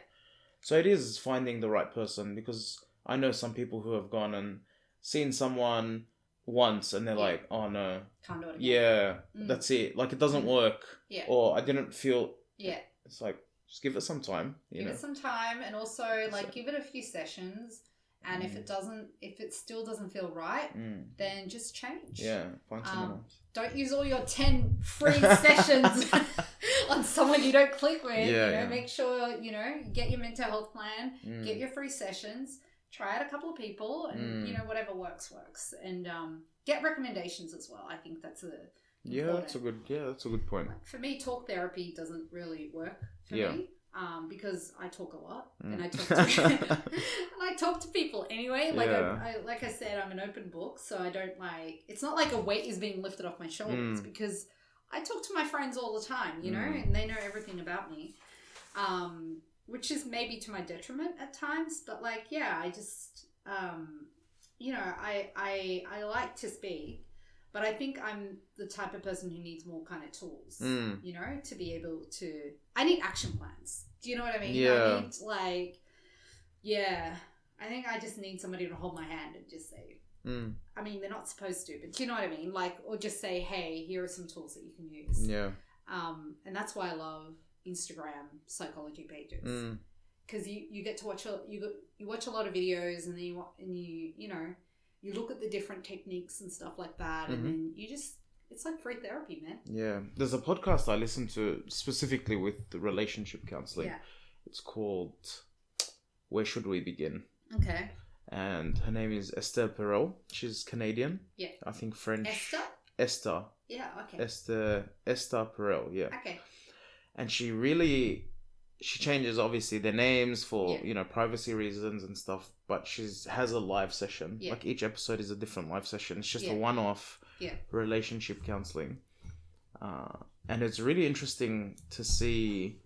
So it is finding the right person, because I know some people who have gone and seen someone once and they're like, oh no, can't do it again. That's it, like, it doesn't work, or I didn't feel it's like, just give it some time, give it some time, and also like give it a few sessions, and if it still doesn't feel right, then just change. Find someone else. Don't use all your 10 free sessions on someone you don't click with. Make sure, you know, get your mental health plan, get your free sessions, try out a couple of people, and you know, whatever works, and get recommendations as well. I think that's that's a good point. Like, for me, talk therapy doesn't really work for me, because I talk a lot and I talk to people anyway. Like like I said, I'm an open book, so I don't like. It's not like a weight is being lifted off my shoulders, because I talk to my friends all the time, you know, and they know everything about me. Which is maybe to my detriment at times, but like, I just, you know, I like to speak, but I think I'm the type of person who needs more kind of tools, you know, to be able to, I need action plans. Do you know what I mean? I need like, I think I just need somebody to hold my hand and just say, I mean, they're not supposed to, but do you know what I mean? Like, or just say, hey, here are some tools that you can use. And that's why I love Instagram psychology pages, because you get to watch you watch a lot of videos, and then you know, you look at the different techniques and stuff like that, and then it's like free therapy, man. There's a podcast I listen to specifically with the relationship counseling. It's called Where Should We Begin? And her name is Esther Perel. She's Canadian. I think French. Esther. Esther Perel. And she changes, obviously, their names for, you know, privacy reasons and stuff, but she has a live session. Like, each episode is a different live session. It's just a one-off relationship counseling. And it's really interesting to see,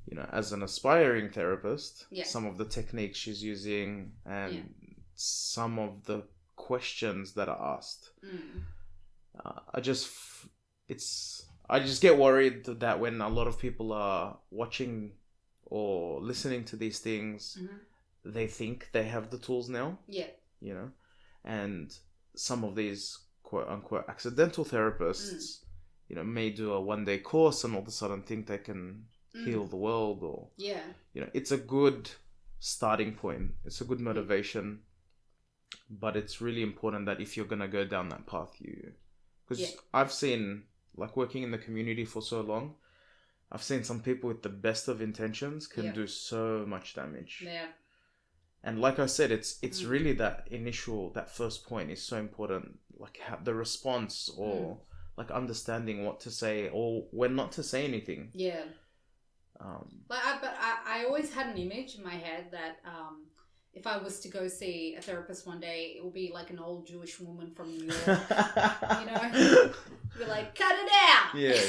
you know, as an aspiring therapist, some of the techniques she's using and some of the questions that are asked. I just get worried that when a lot of people are watching or listening to these things, they think they have the tools now. Yeah. You know, and some of these quote unquote accidental therapists, you know, may do a 1-day course and all of a sudden think they can heal the world, or you know, it's a good starting point. It's a good motivation, but it's really important that if you're gonna go down that path, because I've seen, like, working in the community for so long, I've seen some people with the best of intentions can do so much damage. Yeah. And like I said, it's really that first point is so important. Like, the response, or like understanding what to say or when not to say anything. Yeah. I always had an image in my head that if I was to go see a therapist one day, it would be like an old Jewish woman from New York. You know? Be like, cut it out! Yeah.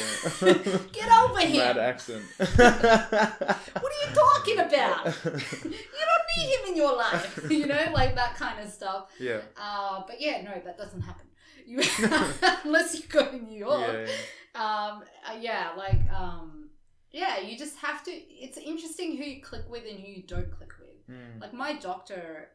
Get over here! Bad accent. What are you talking about? You don't need him in your life. You know, like that kind of stuff. Yeah. But yeah, no, that doesn't happen. Unless you go to New York. Yeah. You just have to. It's interesting who you click with and who you don't click with. Like, my doctor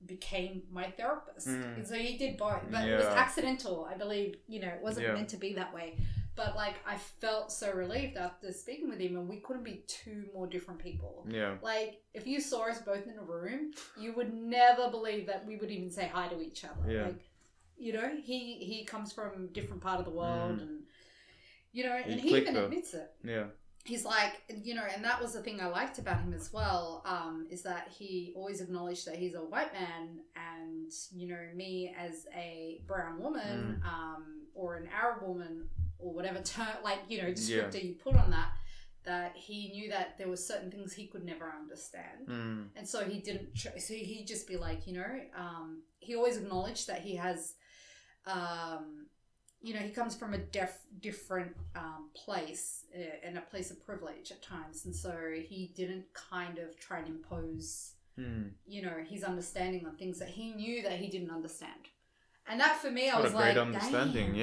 became my therapist, and so he did both. But it was accidental, I believe. You know, it wasn't meant to be that way. But like, I felt so relieved after speaking with him, and we couldn't be two more different people. Yeah. Like, if you saw us both in a room, you would never believe that we would even say hi to each other. Yeah. Like, you know, he comes from a different part of the world, and you know, and he even admits it. Yeah. He's like, you know, and that was the thing I liked about him as well, is that he always acknowledged that he's a white man, and, you know, me as a brown woman, or an Arab woman, or whatever term, like, you know, descriptor you put on that he knew that there were certain things he could never understand. And so he didn't, so he'd just be like, you know, he always acknowledged that he has, you know, he comes from a different place, and a place of privilege at times. And so he didn't kind of try and impose, you know, his understanding on things that he knew that he didn't understand. And that, for me, I was like, great understanding,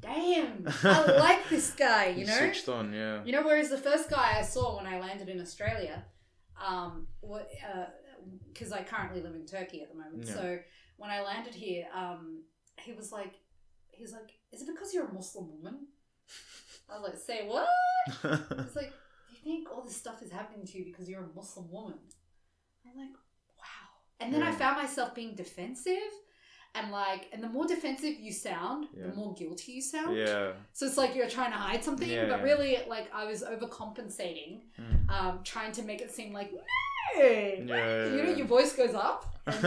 damn, I like this guy, you know? Switched on, yeah. You know, whereas the first guy I saw when I landed in Australia, because I currently live in Turkey at the moment. Yeah. So when I landed here, he was like, is it because you're a Muslim woman? I was like, say what? He's like, do you think all this stuff is happening to you because you're a Muslim woman? I'm like, wow. And then I found myself being defensive, and the more defensive you sound, the more guilty you sound. Yeah. So it's like you're trying to hide something, but really, like, I was overcompensating, trying to make it seem like, no, you know, your voice goes up, and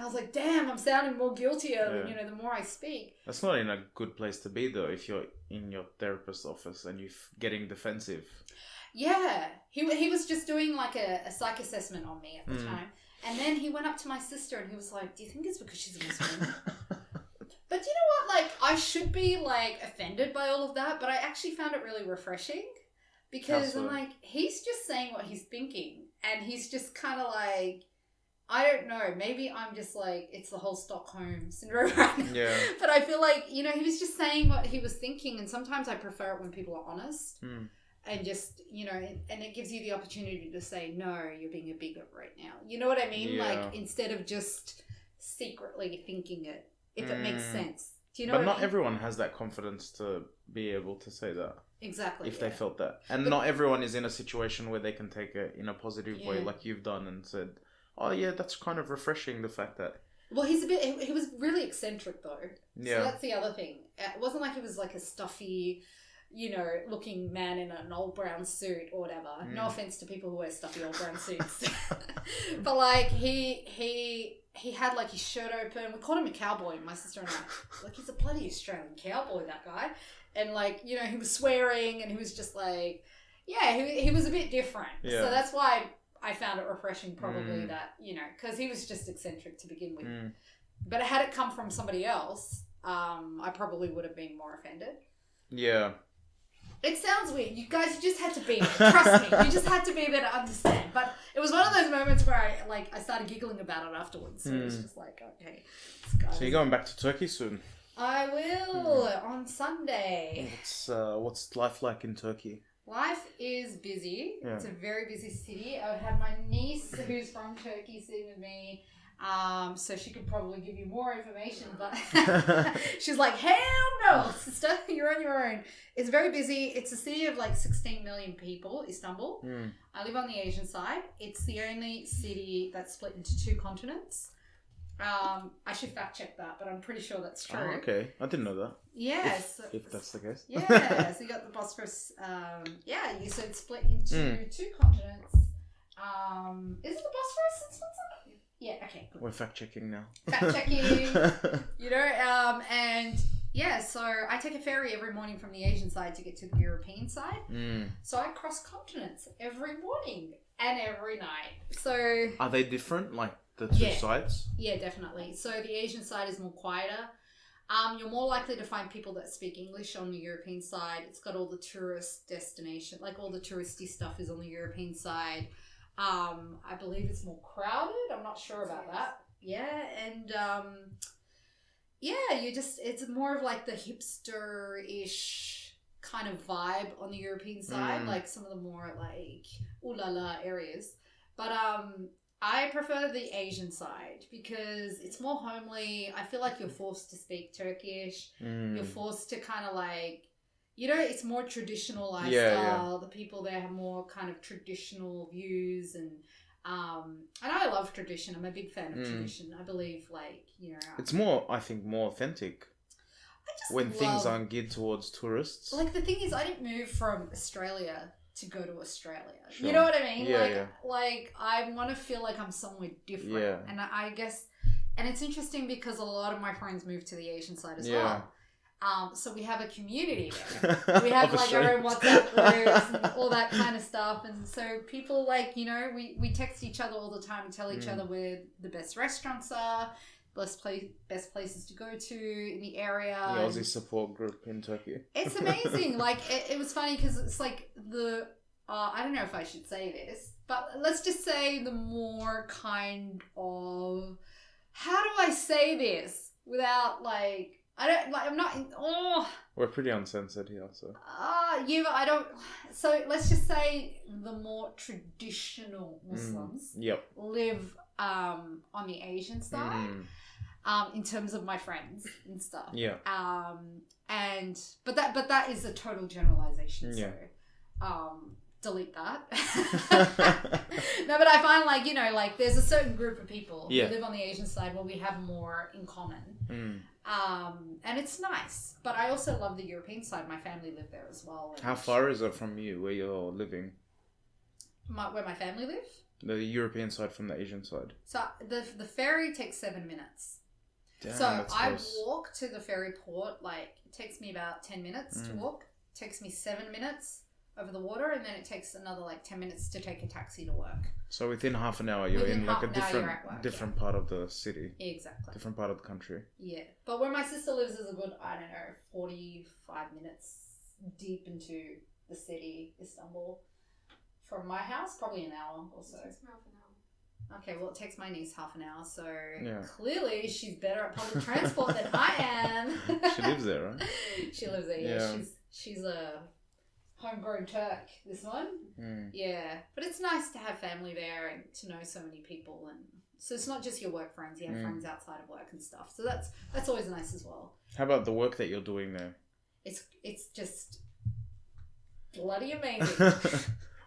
I was like, damn, I'm sounding more guiltier, you know, the more I speak. That's not in a good place to be, though, if you're in your therapist's office and you're getting defensive. Yeah. He was just doing, like, a psych assessment on me at the time. And then he went up to my sister and he was like, do you think it's because she's a Muslim? But you know what? Like, I should be, like, offended by all of that, but I actually found it really refreshing. Because I'm like, he's just saying what he's thinking. And he's just kind of like, I don't know, maybe I'm just like, it's the whole Stockholm syndrome right now. Yeah. But I feel like, you know, he was just saying what he was thinking, and sometimes I prefer it when people are honest. And just, you know, and it gives you the opportunity to say, no, you're being a bigot right now. You know what I mean? Yeah. Like, instead of just secretly thinking it, if it makes sense. Do you know but what not I mean? everyone has that confidence to be able to say that. Exactly. If they felt that. And not everyone is in a situation where they can take it in a positive way, like you've done, and said, oh yeah, that's kind of refreshing, the fact that... Well, he was really eccentric, though. Yeah. So that's the other thing. It wasn't like he was like a stuffy, you know, looking man in an old brown suit or whatever. No offense to people who wear stuffy old brown suits. But like, he had like his shirt open. We called him a cowboy, my sister and I. Like, he's a bloody Australian cowboy, that guy. And like, you know, he was swearing, and he was just like, yeah, he was a bit different. Yeah. So that's why I found it refreshing, probably, that, you know, because he was just eccentric to begin with. But had it come from somebody else, I probably would have been more offended. Yeah. It sounds weird. You guys, you just had to be there. Trust me. You just had to be there to understand. But it was one of those moments where I started giggling about it afterwards. So it was just like, okay. So you're going back to Turkey soon? I will, on Sunday. What's life like in Turkey? Life is busy. Yeah. It's a very busy city. I had my niece who's from Turkey sitting with me. So she could probably give you more information, but she's like, hell no, sister, you're on your own. It's very busy. It's a city of like 16 million people, Istanbul. I live on the Asian side. It's the only city that's split into 2 continents. I should fact check that, but I'm pretty sure that's true. Oh, okay. I didn't know that. Yes. If that's the case. Yeah, so you got the Bosphorus. So it's split into 2 continents. Is it the Bosphorus in Switzerland? Yeah, okay, good. We're fact checking now. Fact checking, and yeah, so I take a ferry every morning from the Asian side to get to the European side. So I cross continents every morning and every night. So are they different, like the 2 sides? Yeah, definitely. So the Asian side is more quieter. You're more likely to find people that speak English on the European side. It's got all the tourist destination, like all the touristy stuff is on the European side. I believe it's more crowded. I'm not sure about that. Yeah, and it's more of like the hipster-ish kind of vibe on the European side, like some of the more like ooh la la areas. But I prefer the Asian side because it's more homely. I feel like you're forced to speak Turkish. You're forced to kind of like, it's more traditional lifestyle. Yeah. The people there have more kind of traditional views and I love tradition. I'm a big fan of tradition. I believe it's more, I think, more authentic. When things aren't geared towards tourists. Like the thing is, I didn't move from Australia to go to Australia. Sure. You know what I mean? Yeah, like I want to feel like I'm somewhere different. Yeah. And I guess, and it's interesting because a lot of my friends moved to the Asian side as well. So we have a community there. We have like our own WhatsApp groups and all that kind of stuff. And so people we text each other all the time and tell each other where the best restaurants are, best places to go to in the area. The Aussie support group in Turkey. It's amazing. Like it was funny because it's like I don't know if I should say this, but let's just say the more kind of, how do I say this without like, We're pretty uncensored here, so. Yeah, but I don't. So let's just say the more traditional Muslims live on the Asian side, in terms of my friends and stuff. Yeah. But that is a total generalization. Yeah. So, delete that. No, but I find like there's a certain group of people who live on the Asian side where we have more in common. And it's nice. But I also love the European side. My family live there as well. How far is it from you, where you're living? Where my family live? The European side from the Asian side. So the ferry takes 7 minutes. Damn, so that's I close. walk to the ferry port, like it takes me about 10 minutes to walk. It takes me 7 minutes over the water, and then it takes another like 10 minutes to take a taxi to work. So within half an hour, you're in like a different part of the city. Exactly. Different part of the country. Yeah. But where my sister lives is a good, 45 minutes deep into the city, Istanbul. From my house, probably an hour or so. It takes me half an hour. Okay, well, it takes my niece half an hour, so clearly she's better at public transport than I am. She lives there, right? She lives there, yeah. She's a homegrown Turk, this one. Yeah, but it's nice to have family there and to know so many people, and so it's not just your work friends, you have friends outside of work and stuff, so that's always nice as well. How about the work that you're doing there? It's just bloody amazing.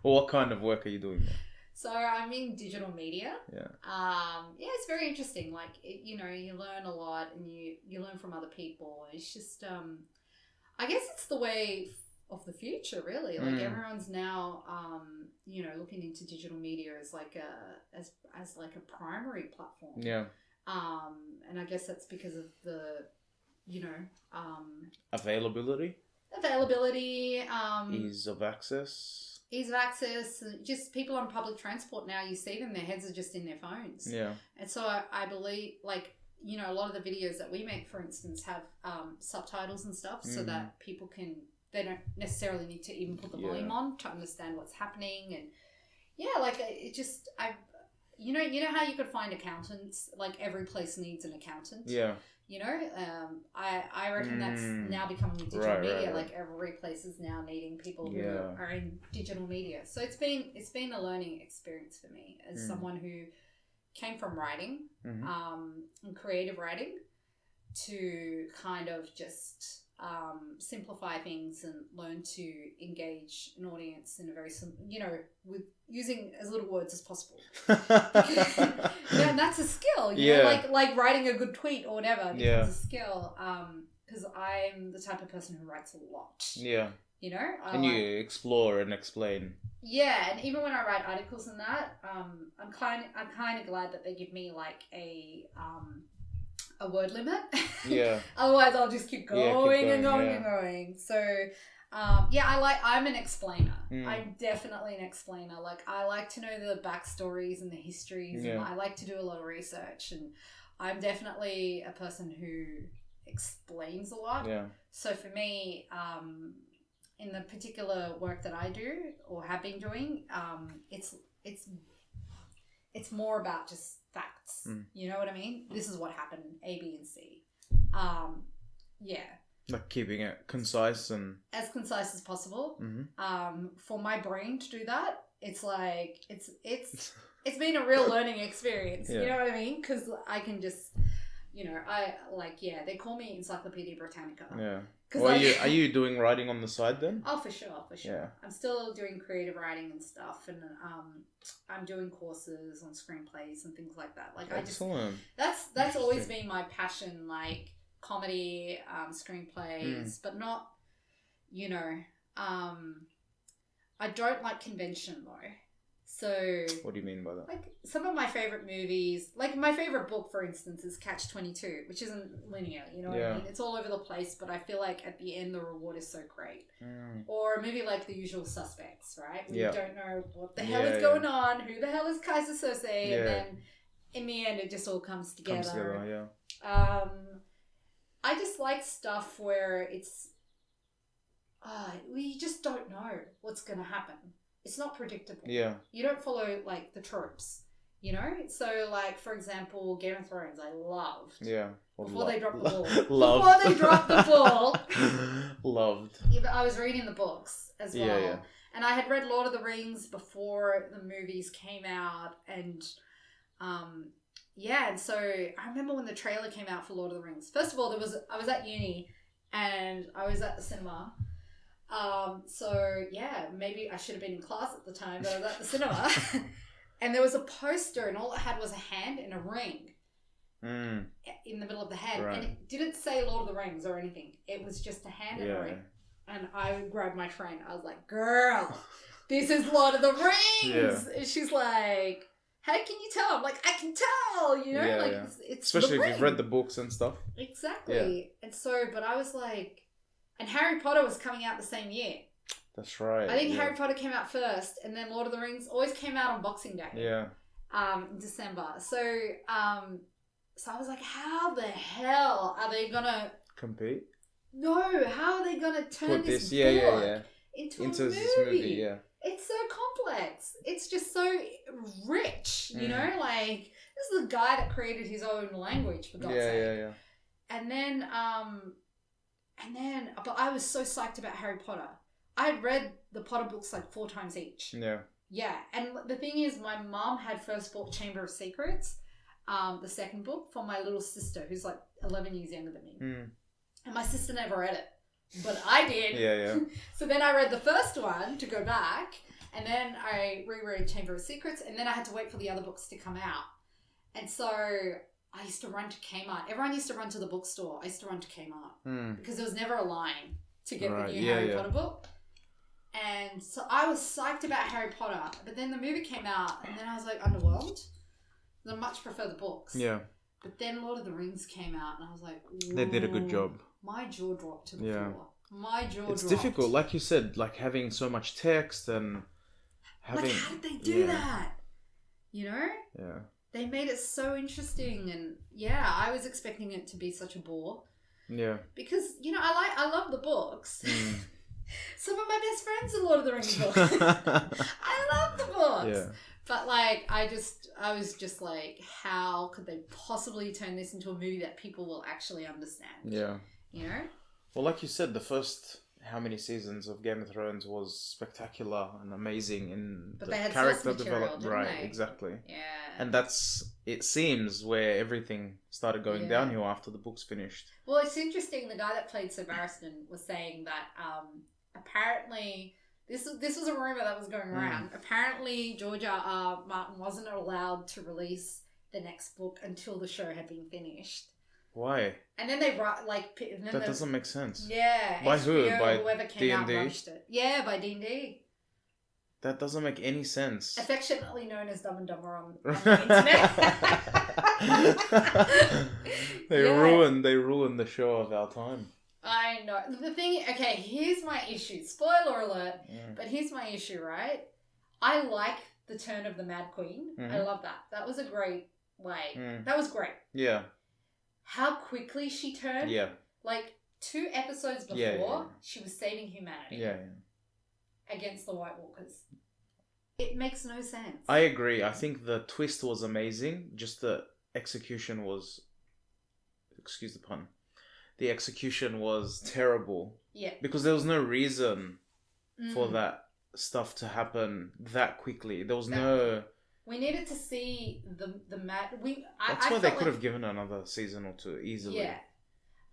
Well, what kind of work are you doing there? So I'm in digital media. Yeah. It's very interesting. Like, you learn a lot and you learn from other people. It's just, I guess it's the way of the future, really. Like everyone's now, looking into digital media as like as like a primary platform. Yeah. And I guess that's because of the, availability, ease of access. Ease of access, just people on public transport now, you see them, their heads are just in their phones. Yeah. And so I believe, a lot of the videos that we make, for instance, have subtitles and stuff so that people they don't necessarily need to even put the volume on to understand what's happening. And you know how you could find accountants? Like every place needs an accountant. Yeah. You know, I reckon that's now becoming digital media. Like every place is now needing people who are in digital media. So it's been a learning experience for me as someone who came from writing, and creative writing, to kind of just simplify things and learn to engage an audience in a very with using as little words as possible. And that's a skill, you know, like writing a good tweet or whatever becomes a skill. Because I'm the type of person who writes a lot. Yeah. You know, and you explore and explain. Yeah, and even when I write articles and that, I'm kind of glad that they give me like a word limit. Yeah. Otherwise, I'll just keep going and going. So, I'm an explainer. I'm definitely an explainer. Like, I like to know the backstories and the histories, and I like to do a lot of research. And I'm definitely a person who explains a lot. Yeah. So for me, in the particular work that I do or have been doing, it's more about just facts. You know what I mean? This is what happened, A, B, and C. Like keeping it concise and... As concise as possible. For my brain to do that, it's like, it's been a real learning experience. You know what I mean? Because I can just, you know, they call me Encyclopedia Britannica. Yeah. Well, are you doing writing on the side then? Oh, for sure. Yeah. I'm still doing creative writing and stuff, and I'm doing courses on screenplays and things like that. Like, excellent. That's always been my passion, like comedy, screenplays, but not, you know, I don't like convention though. So... What do you mean by that? Like, some of my favourite movies... Like, my favourite book, for instance, is Catch-22, which isn't linear, you know what I mean? It's all over the place, but I feel like at the end, the reward is so great. Or a movie like The Usual Suspects, right? We don't know what the hell is going on, who the hell is Kaiser Sose, and then in the end, it just all comes together. I just like stuff where it's... we just don't know what's going to happen. It's not predictable. Yeah. You don't follow, like, the tropes, you know? So, like, for example, Game of Thrones, I loved. Yeah. Before they dropped the ball. Before they dropped the ball. Loved. Yeah, but I was reading the books as well. Yeah. And I had read Lord of the Rings before the movies came out. And, and so I remember when the trailer came out for Lord of the Rings. First of all, I was at uni and I was at the cinema. Maybe I should have been in class at the time, but I was at the cinema and there was a poster and all it had was a hand and a ring in the middle of the hand. Right. And it didn't say Lord of the Rings or anything. It was just a hand and a ring. And I grabbed my friend. I was like, girl, this is Lord of the Rings. And she's like, how can you tell? I'm like, I can tell, you know, it's especially if you've read the books and stuff. Exactly. Yeah. And so, but I was like, and Harry Potter was coming out the same year. That's right. I think Harry Potter came out first, and then Lord of the Rings always came out on Boxing Day. Yeah. In December. So I was like, how the hell are they gonna compete? No, how are they gonna turn this book into a movie? Yeah. It's so complex. It's just so rich, you know? Like, this is the guy that created his own language, for God's sake. Yeah. And then, but I was so psyched about Harry Potter. I had read the Potter books like 4 times each. Yeah. Yeah. And the thing is, my mom had first bought Chamber of Secrets, the second book, for my little sister, who's like 11 years younger than me. And my sister never read it, but I did. Yeah. So then I read the first one to go back, and then I reread Chamber of Secrets, and then I had to wait for the other books to come out. And so I used to run to Kmart. Everyone used to run to the bookstore. I used to run to Kmart because there was never a line to get the new Harry Potter book. And so I was psyched about Harry Potter, but then the movie came out, and then I was like underwhelmed. I much prefer the books. Yeah. But then Lord of the Rings came out, and I was like, they did a good job. My jaw dropped to the floor. My jaw dropped. It's difficult, like you said, like having so much text and having... Like, how did they do that? You know? Yeah. They made it so interesting, and I was expecting it to be such a bore. Yeah. Because, you know, I love the books. Some of my best friends are Lord of the Rings books. I love the books. Yeah. But like, I was just like, how could they possibly turn this into a movie that people will actually understand? Yeah. You know? Well, like you said, the first how many seasons of Game of Thrones was spectacular and amazing in But the they had character source material, development. didn't Right, they? exactly. Yeah. And that's, it seems, where everything started going downhill after the book's finished. Well, it's interesting. The guy that played Sir Barristan was saying that apparently this was a rumor that was going around. Apparently, George R. Martin wasn't allowed to release the next book until the show had been finished. Why? And then they write like and then That doesn't make sense. Yeah. By who? HBO, By whoever came out D&D? rushed it. Yeah, by D&D. That doesn't make any sense. Affectionately known as Dumb and Dumber on the internet. They ruined the show of our time. I know. The thing, okay, here's my issue. Spoiler alert, but here's my issue, right? I like the turn of the Mad Queen. I love that. That was a great way. That was great. Yeah. How quickly she turned. Yeah. Like 2 episodes before, she was saving humanity. Yeah. Against the White Walkers. It makes no sense. I agree. I think the twist was amazing. Just the execution was... Excuse the pun. The execution was terrible. Yeah. Because there was no reason for that stuff to happen that quickly. There was no... We needed to see the mad... That's why they could have given another season or 2 easily. Yeah.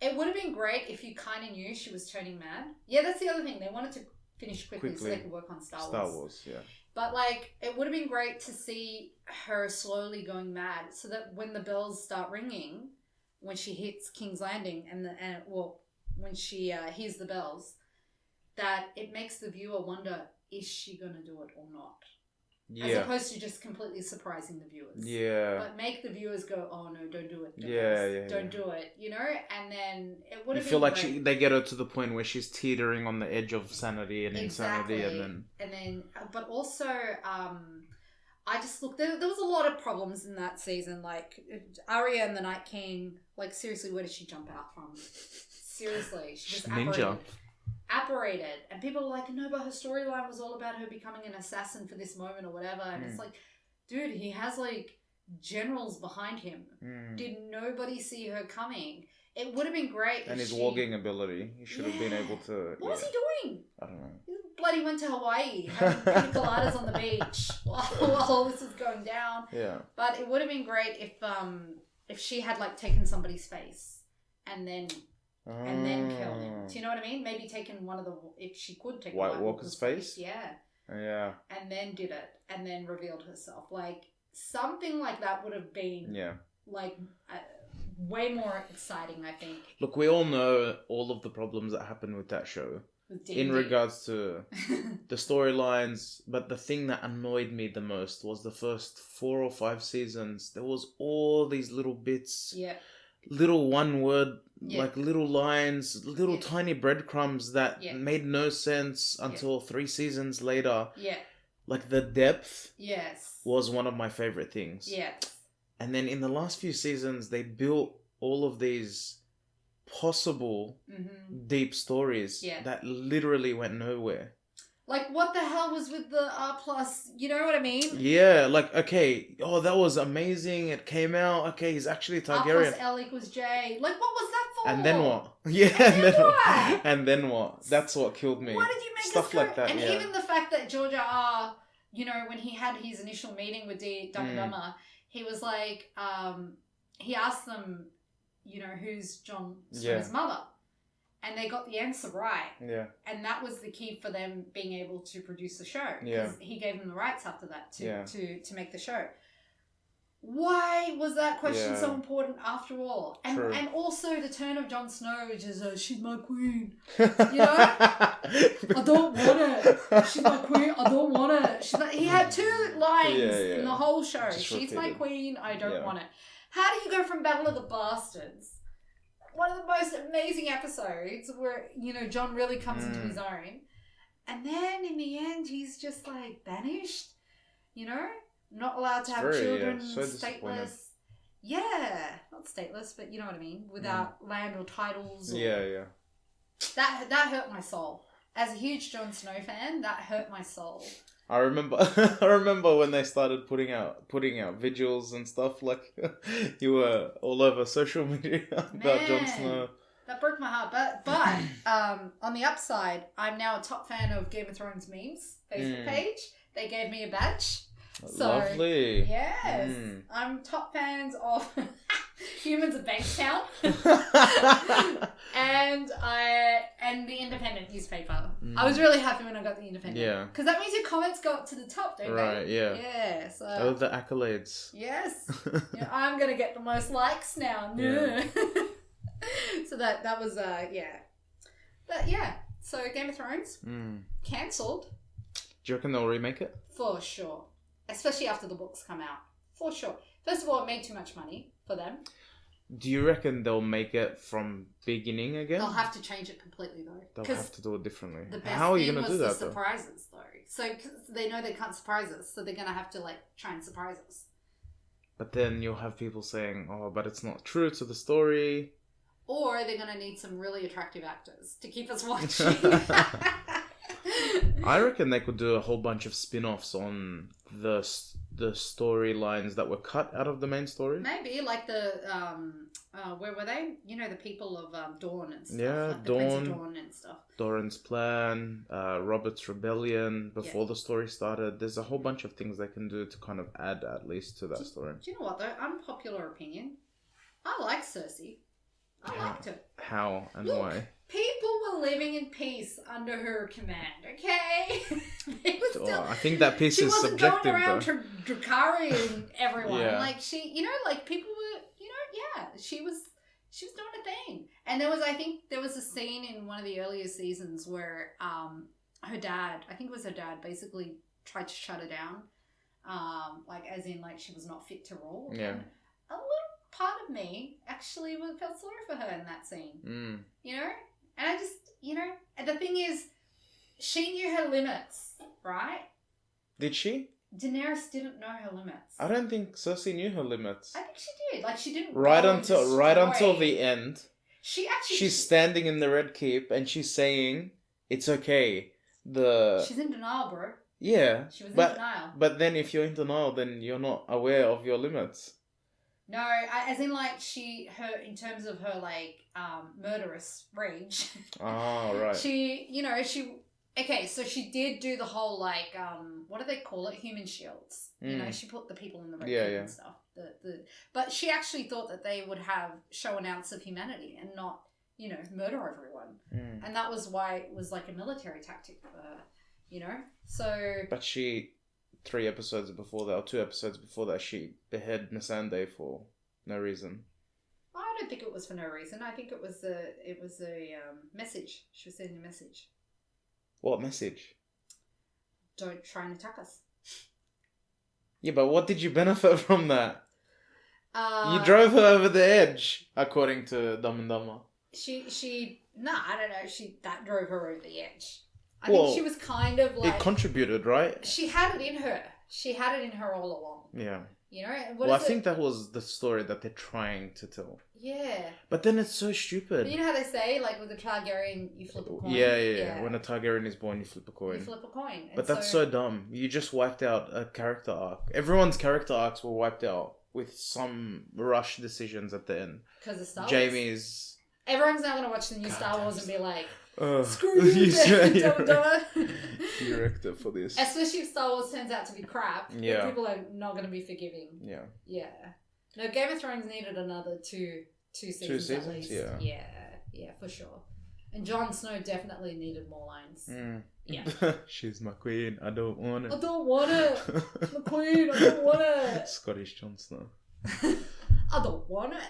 It would have been great if you kind of knew she was turning mad. Yeah, that's the other thing. They wanted to finish quickly so they could work on Star Wars. Yeah. But like, it would have been great to see her slowly going mad so that when the bells start ringing, when she hits King's Landing when she hears the bells, that it makes the viewer wonder, is she going to do it or not? Yeah. As opposed to just completely surprising the viewers. Yeah. But make the viewers go, oh no, don't do it. Don't do it, you know? And then it would have been feel like great. they get her to the point where she's teetering on the edge of sanity and insanity, and then... But also, I just look, there was a lot of problems in that season. Like, Arya and the Night King, like, seriously, where did she jump out from? Seriously. She just apparated. And people were like, no, but her storyline was all about her becoming an assassin for this moment or whatever. And it's like, dude, he has, like, generals behind him. Did nobody see her coming? It would have been great and if his walking ability. He should have been able to... What was he doing? I don't know. He bloody went to Hawaii, having pina coladas on the beach while all this was going down. Yeah. But it would have been great if she had, like, taken somebody's face and then killed him. Do you know what I mean? Maybe taken one of the... If she could take White Walker's face? Yeah. Yeah. And then did it. And then revealed herself. Like, something like that would have been... Yeah. Like... way more exciting, I think. Look, we all know all of the problems that happened with that show in regards to the storylines, but the thing that annoyed me the most was the first 4 or 5 seasons. There was all these little bits, little one word, like little lines, little tiny breadcrumbs that made no sense until 3 seasons later. Yeah. Like the depth was one of my favorite things. Yeah. And then in the last few seasons, they built all of these possible deep stories that literally went nowhere. Like, what the hell was with the R+, you know what I mean? Yeah, like, okay, oh, that was amazing, it came out, okay, he's actually Targaryen. R+L equals J. Like, what was that for? And then what? Yeah, and then what? And then what? That's what killed me. Why did you make stuff us go? Like that? And even the fact that George R., you know, when he had his initial meeting with Dumb and Dumber, he was like, he asked them, you know, who's Jon Snow's mother? And they got the answer right. Yeah. And that was the key for them being able to produce the show. Because he gave them the rights after that to make the show. Why was that question so important after all? And also the turn of Jon Snow, which is, she's my queen. You know? I don't want it. She's my queen. I don't want it. She's like, he had 2 lines in the whole show. Just she's my queen. I don't want it. How do you go from Battle of the Bastards, one of the most amazing episodes where, you know, Jon really comes into his own, and then in the end he's just like banished, you know? Not allowed to have children, so stateless. Yeah, not stateless, but you know what I mean. Without land or titles. Or... Yeah. That hurt my soul. As a huge Jon Snow fan, that hurt my soul. I remember I remember when they started putting out vigils and stuff, like you were all over social media about Jon Snow. That broke my heart. But on the upside, I'm now a top fan of Game of Thrones memes Facebook page. They gave me a badge. So, lovely. Yes. I'm top fans of Humans of Bankstown. and the Independent newspaper. I was really happy when I got the Independent. Yeah. Because that means your comments go up to the top, don't they? Right, yeah. Yeah. So oh, the accolades. yes. Yeah, I'm gonna get the most likes now. Yeah. So that was yeah. But yeah. So Game of Thrones cancelled. Do you reckon they'll remake it? For sure. Especially after the books come out. For sure. First of all, it made too much money for them. Do you reckon they'll make it from beginning again? They'll have to change it completely though. They'll have to do it differently. The best How are you thing going to was do the that though? surprises though. So 'cause they know they can't surprise us, so they're going to have to like try and surprise us. But then you'll have people saying, oh, but it's not true to the story. Or they're going to need some really attractive actors to keep us watching. I reckon they could do a whole bunch of spin-offs on the storylines that were cut out of the main story. Maybe like the where were they? You know, the people of Dawn and stuff. Yeah, like the Prince of Dawn. Dawn and stuff. Doran's plan, Robert's rebellion before the story started. There's a whole bunch of things they can do to kind of add at least to that story. Do you know what though? Unpopular opinion. I like Cersei. I liked her. How and Look, why? people were living in peace under her command, okay? They were still, I think that piece is subjective, she wasn't going around Dracarys everyone. Yeah. Like she, you know, like people were, you know, yeah, she was doing a thing. And I think there was a scene in one of the earlier seasons where her dad, I think it was her dad, basically tried to shut her down. Like as in like she was not fit to rule. Yeah. And a little part of me actually felt sorry for her in that scene. You know? And I just, you know, and the thing is, she knew her limits, right? Did she? Daenerys didn't know her limits. I don't think Cersei knew her limits. I think she did. Like she didn't. Right go and until destroy. the end. She's standing in the Red Keep and she's saying it's okay. She's in denial, bro. Yeah. She was in denial. But then if you're in denial, then you're not aware of your limits. No, as in like in terms of her like murderous rage. Oh, right. Okay, so she did do the whole like what do they call it? Human shields. You know, she put the people in the red keep and stuff. But she actually thought that they would show an ounce of humanity and not, you know, murder everyone. And that was why it was like a military tactic for her, you know? So But she 2 episodes before that, she beheaded Missandei for no reason. I don't think it was for no reason. I think it was a message. She was sending a message. What message? Don't try and attack us. Yeah, but what did you benefit from that? You drove her over the edge, according to Dumb and Dumber. I don't know. That drove her over the edge. I think she was kind of like... It contributed, right? She had it in her. She had it in her all along. Yeah. You know? I think that was the story that they're trying to tell. Yeah. But then it's so stupid. You know how they say, like, with a Targaryen, you flip a coin? Yeah. When a Targaryen is born, you flip a coin. But that's so dumb. You just wiped out a character arc. Everyone's character arcs were wiped out with some rush decisions at the end. Because of Star Wars. Jamie's... Everyone's now going to watch the new Star Wars and be like... Screw you, director for this. Especially if Star Wars turns out to be crap, people are not going to be forgiving. Yeah. No, Game of Thrones needed another two seasons at least. Yeah, for sure. And Jon Snow definitely needed more lines. Yeah. She's my queen. I don't want it. I don't want it. She's my queen. I don't want it. Scottish Jon Snow. I don't want it.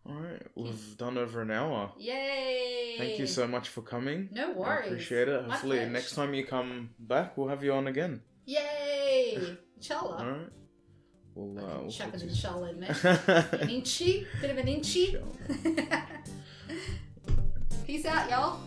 Alright, we've done over an hour. Yay! Thank you so much for coming. No worries. I appreciate it. Hopefully next time you come back, we'll have you on again. Yay! Inshallah. Alright. We'll chuck an inshallah in there. An inchy? Bit of an inchy? Peace out, y'all.